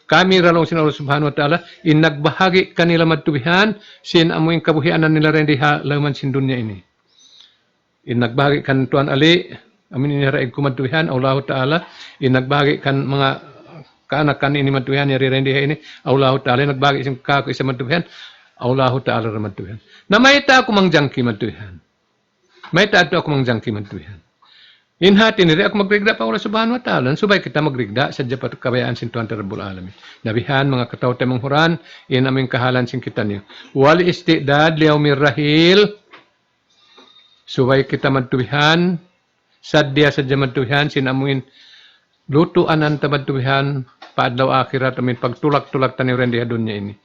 kami ra lang sin Allah subhanahu wa ta'ala in nagbahagi kanila matubihan sin amo yung kabuhianan nila rendi halaman sin dunya ini in nagbahagi kan Tuan Ali amin iniraig ko matubihan Allah ta'ala in nagbahagi kan mga kaanakan ini matubihan yari rendi ini Allah ta'ala nagbahagi sin kako isa matubihan Allah ta'ala ra matubihan na mayta ako mangjangki matubihan mayta ako mangjangki matubihan in hati niri ako magrigda pa Allah subhanahu wa ta'ala subay kita magrigda sa japat kabayaan sin Tuhan Rabbul Alamin nabihan mga kataw tay manghuran in aming kahalan sin kita niyo wal istidad liyaumir rahil subay kita matubihan sadya sa matubihan sin amuin lutuan ang tamatubihan paadlaw akhirat amin pagtulak-tulak taniw rendi dunya ini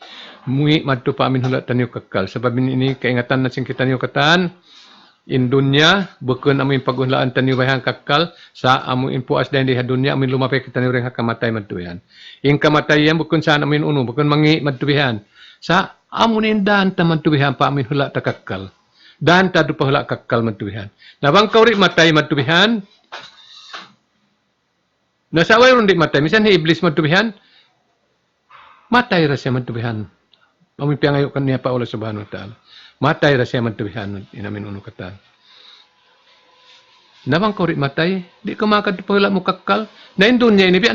mui matu pa amin hulat taniw kakal sabab ini kaingatan na sin kita niyo katan in dunya bukun amin pagunlaan taniw bayang kakal sa amuin puas da di dunya amin lumapay kita niyo reng kamatay matubihan in kamatayan bukun saan amin uno bukun mangi matubihan sa amunin dan tamatubihan pa amin hulat takakal dan tadu pahala kakal matubihan na bang kauri matay matubihan nasaway ron di matay misan ni iblis matubihan matay ra siya matubihan amin piangayo kan niya pa Allah subhanahu wa ta'ala matay ra siya matubihan inamin uno kata na bang kauri matay di ka makad pahala mo kakal na in dunya ini biya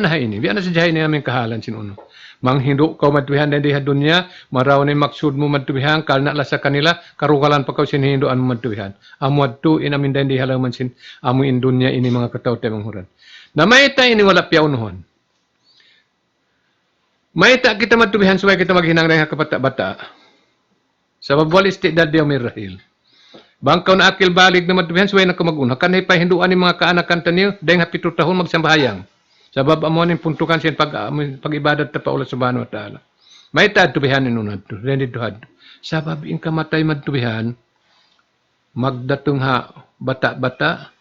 na sa jahay ni namin kahalan sin uno manghindo kau matubihan dan di dunya maraw ni maksud mo matubihan kalna la sa kanila karugalan pa kau sinhindoan mo matubihan amwad tu inamin dan di halaman sin amu in dunya ini mga kataw tay manghuran na mayta ini wala piaunuhon mayta kita matubihan suway kita maghinang nga kapata-bata sabab wal istidad yaumir rahil bangkaw na akil balig na matubihan suway na kumaguna kanay pa hinduan ni mga kaanakan taniyo dahil 7 tahon magsambahayang sabab amo ning puntukan sin pag-ibadat ta pa Allah subhanahu wa ta'ala may ta tubihan inunad to rendi tuhad sabab in kamatay madtubihan magdatong ha bata-bata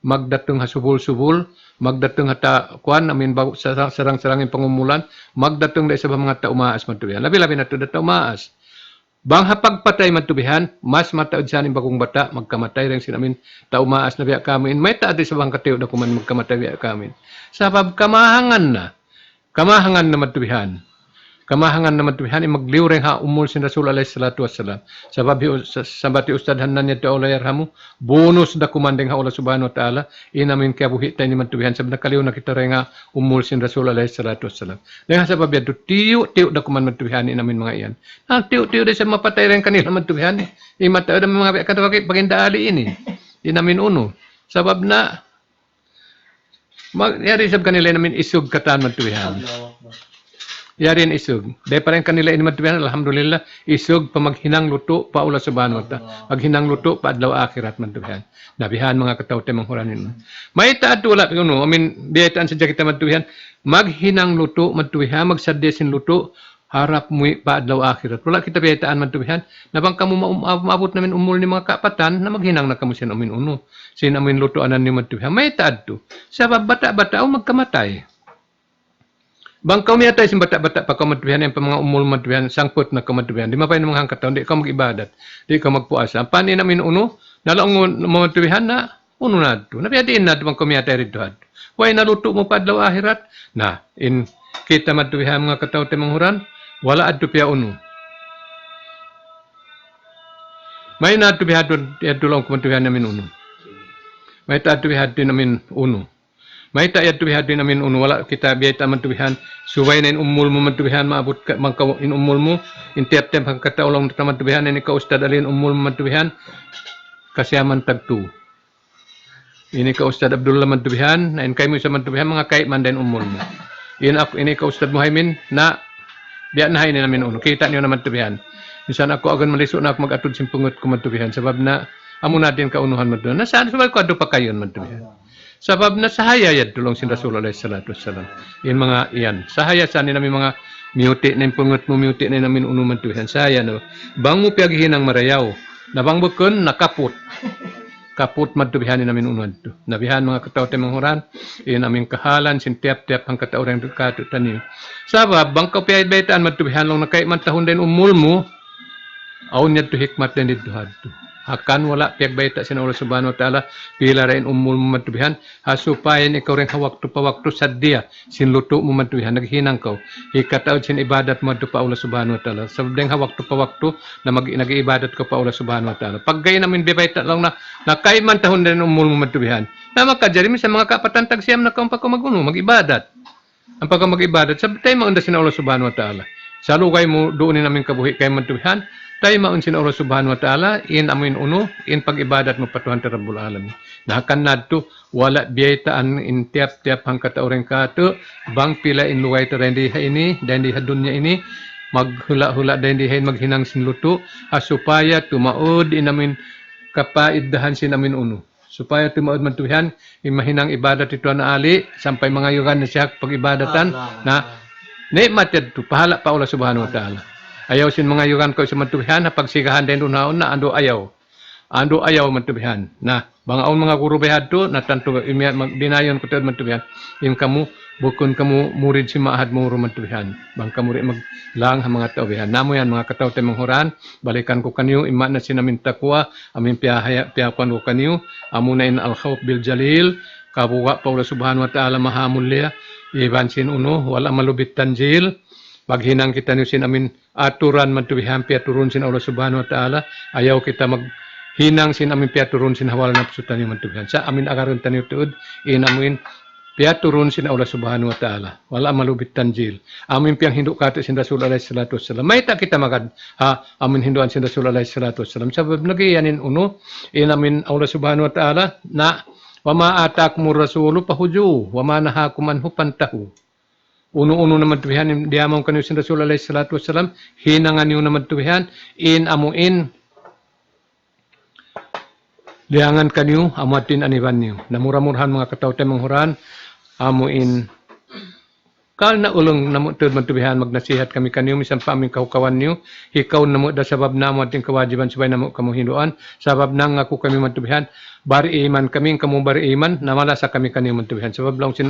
magdatong ha subul-subul magdatong ha ta kuan amin sarang-sarangin pangumulan magdatong da isa ba mga taumaas madtubihan labi-labi na to da taumaas Bang hapagpatay man tubihan, mas mataod siya ng bagong bata, magkamatay rin sinamin, taumaas na biya kamin, may taadi sa bang katiyo na kuman magkamatay biya kamin. Sabab kamahangan na matubihan. Kamahangan na matubihan, magliw rin ha umul sin Rasul alayhi salatu wassalam. Sabati ustadhan na niya taulay arhamu, bonus da kumandeng ha Allah subhanahu wa ta'ala, inamin kaya buhi tayo ni matubihan, sabab nakaliw na kita rin ha umul sin Rasul alayhi salatu wassalam. Dahil sabab yan, tiyo da kuman matubihan, inamin mga iyan. Tiyo da sa mapatay rin kanila matubihan, imataw da mga katawag pagindaali ini, inamin uno. Sabab na, yari sab kanila namin isug kataan matubihan. Yarin isug. Dahil pa rin kanila inimatubihan, alhamdulillah, isug pa maghinang luto pa ula subhanahu wa ta'ala. Maghinang luto pa adlaw akhirat matubihan. Nabihan mga katawte manghuranin. May taat wala, biyaitaan sa kita matubihan, maghinang luto matubihan, magsadesin luto, harap mo pa adlaw akhirat. Wala kita biyaitaan matubihan, nabang kamu maabot namin umul ni mga kapatan, na maghinang na kamu sin amin uno. Sin amin luto anan ni matubihan. May taat to. Sabab bata-bata o magkamatay. Bang kau miyatay sin bata-bata pa kamatubihan yung mga umul matubihan, sangkot na kamatubihan. Di mapay namang hangkataon, di ka mag-ibadat, di ka magpuasa. Paano namin uno, nalaong matubihan na, uno na ito. Nabiyatiin na ito bang kumiyatay rito. Huwag naluto mo pa adlaw ahirat. Na, in kita matubihan mga katawte manghuran, wala adto piya uno. May natubihan ito lang kumatubihan namin uno. May tatubihan din namin uno. May tayo tubihan din namin uno, wala kita biyayta mantubihan, suway na umul mo mantubihan, maabot ka, umul mo, intiyap-tiyap ang kataulang na mantubihan, na ikaw ustad alin umul mo mantubihan, kasyaman tagtu. Ini ka ustad Abdullah mantubihan, na in kayo mo sa mantubihan, mga kait man din umul mo. Ini ka ustad Muhaymin, na biyan na hainin namin uno, kita niyo na mantubihan. Minsan ako agan maliso na ako mag-atod simpungot ko mantubihan, sabab na, amo natin kaunuhan mantubihan. Nasaan, sabab ko ado pa kayon mantubihan. Sabab na sahaya yan tulong sin Rasul alayhi salatu wassalam. Yan mga iyan. Sahaya sa namin mga miuti na yung pungot mo, miuti na namin unuman tuhan. Sahaya na. Bang mo piyagihin ang marayaw. Nabang bukon, nakapot. Kaput madtubihan namin unuan to. Nabihan mga katawte manghuran. Iyan aming kahalan, sin tiap-tiap ang katawrang katutan niyo. Sabab, bang kapiyay-baytaan madtubihan lang na kay man tahon din umul mo, aun niya to hikmat din dito hadto. Akan wala piyagbayta sin Allah subhanahu wa ta'ala pila rin umul mo matubihan hasupayan ikaw rin hawakto pa wakto sadya sin luto mo matubihan naghinang ka hikataod sin ibadat mo pa Allah subhanahu wa ta'ala sabdeng hawakto pa wakto na nag-ibadat ka pa Allah subhanahu wa ta'ala pag gay namin bibayta lang na kaiman tahon rin umul mo matubihan na makajari sa mga kapatan tagsiyam na kung pagkumaguno mag-ibadat ang pagka mag-ibadat sabtay maunda sin Allah subhanahu wa ta'ala sa lugay mo doon namin kabuhi kay matubihan tayo maun sin Allah subhanahu wa ta'ala, in amin uno, in pag-ibadat mo patuhan ta Rabbul Alamin. Nahakan nadto, wala biyaitaan in tiap-tiap hang kataureng kato, bang pila in luway ta rin diha ini, dahil diha dunya ini, maghula-hula dahil diha maghinang sin luto, supaya tumaod in amin kapaiddahan sin amin uno. Supaya tumaod man tuhan, in mahinang ibadat ito na ali, sampay mga yugan na siya pag-ibadatan, na matid to, pahala pa Allah subhanahu wa ta'ala. Ayaw sin mga yugan ko sa matubihan na pagsigahan din doon na ando ayaw. Ando ayaw matubihan. Na bangaon mga guru behad to na tanto dinayon ko tad matubihan. In kamu bukon kamu murid si maahad mo matubihan. Bang kamu ri maglang ha mga taubihan. Namo yan mga katawte manghuran. Balikan ko kanyo ima na sinamin takwa amin piyakwan ko kanyo. Amo na in al-khawf bil jalil. Kabuwa pa Allah subhanahu wa ta'ala mahamul liya. Iban sin uno wala malubit tanjil. Paghinang kita niyo sin amin aturan matubihan piaturun sin Allah subhanahu wa ta'ala ayaw kita maghinang sin amin piaturun sin hawal na pasutan niyo matubihan sa amin agaron taniyo tuod inamin piaturun sin Allah subhanahu wa ta'ala wala malubit tanjil amin piang hindu kata sin Rasul alaihi salatu wassalam may ta kita magad amin hinduan sin Rasul alaihi salatu wassalam sabab nagiyanin uno inamin Allah subhanahu wa ta'ala na wama atakumur rasulu pahuju wama nahakum anhu pantahu. Uno-uno naman tuwihan, di amang kanyo sin Rasul alayhi salatu wassalam, hinangan nyo naman tuwihan, in amuin, liangan kanyo, amuatin aniban nyo. Namura-murhan mga katawte manghuran, amuin, kal na ulong namutod man tuwihan, magnasihat kami kanyo, misan pa aming kahukawan nyo, hikaw namo da sabab na amuating kawajiban, sabay namo kamu hinduan, sabab na nga ako kami man tuwihan, bari iman kami kamu bari iman namalasa kami kanyo mantubihan sabab laung sin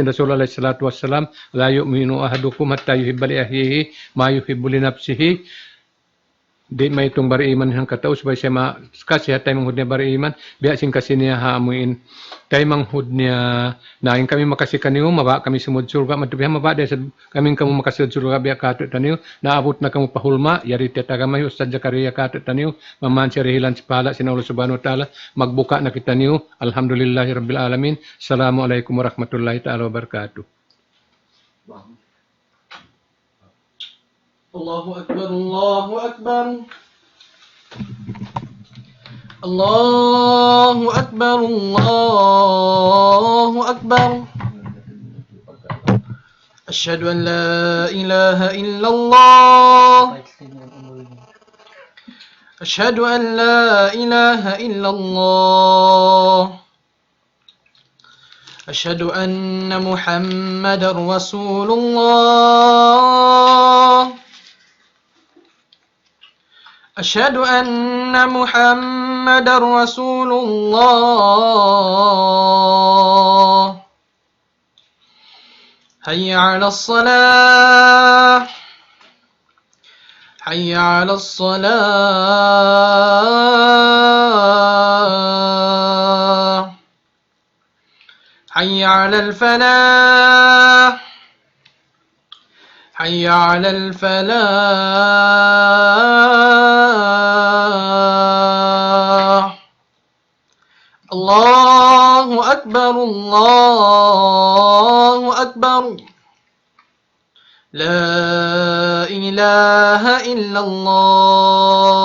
Rasul alaihi salatu wassalam la yu'minu ahadukum hatta yuhibba li akhihi ma yuhibbu li nafsihi di may itong bari iman hang katao subay siya kasi hatay manghud niya bari iman biya sing kasi niya haamuin tay manghud niya naing kami makasi kaniyo maba kami sumud surga matubihan maba de kaming kamu makasud surga biya katut taniyo naabot na kamu pahulma yari tagamay Ustad Zakaria katut taniyo maman si rehilan si pala sinaulo subhanahu wa taala magbuka na kita niyo alhamdulillahi rabbil alamin assalamualaikum warahmatullahi taala wabarakatuh. الله أكبر الله أكبر الله أكبر الله أكبر أشهد أن لا إله إلا الله أشهد أن لا إله إلا الله أشهد أن محمد رسول الله أشهد أن محمد رسول الله حي على الصلاة حي على الصلاة حي على الفلاح حي على الفلاح الله أكبر الله أكبر لا إله إلا الله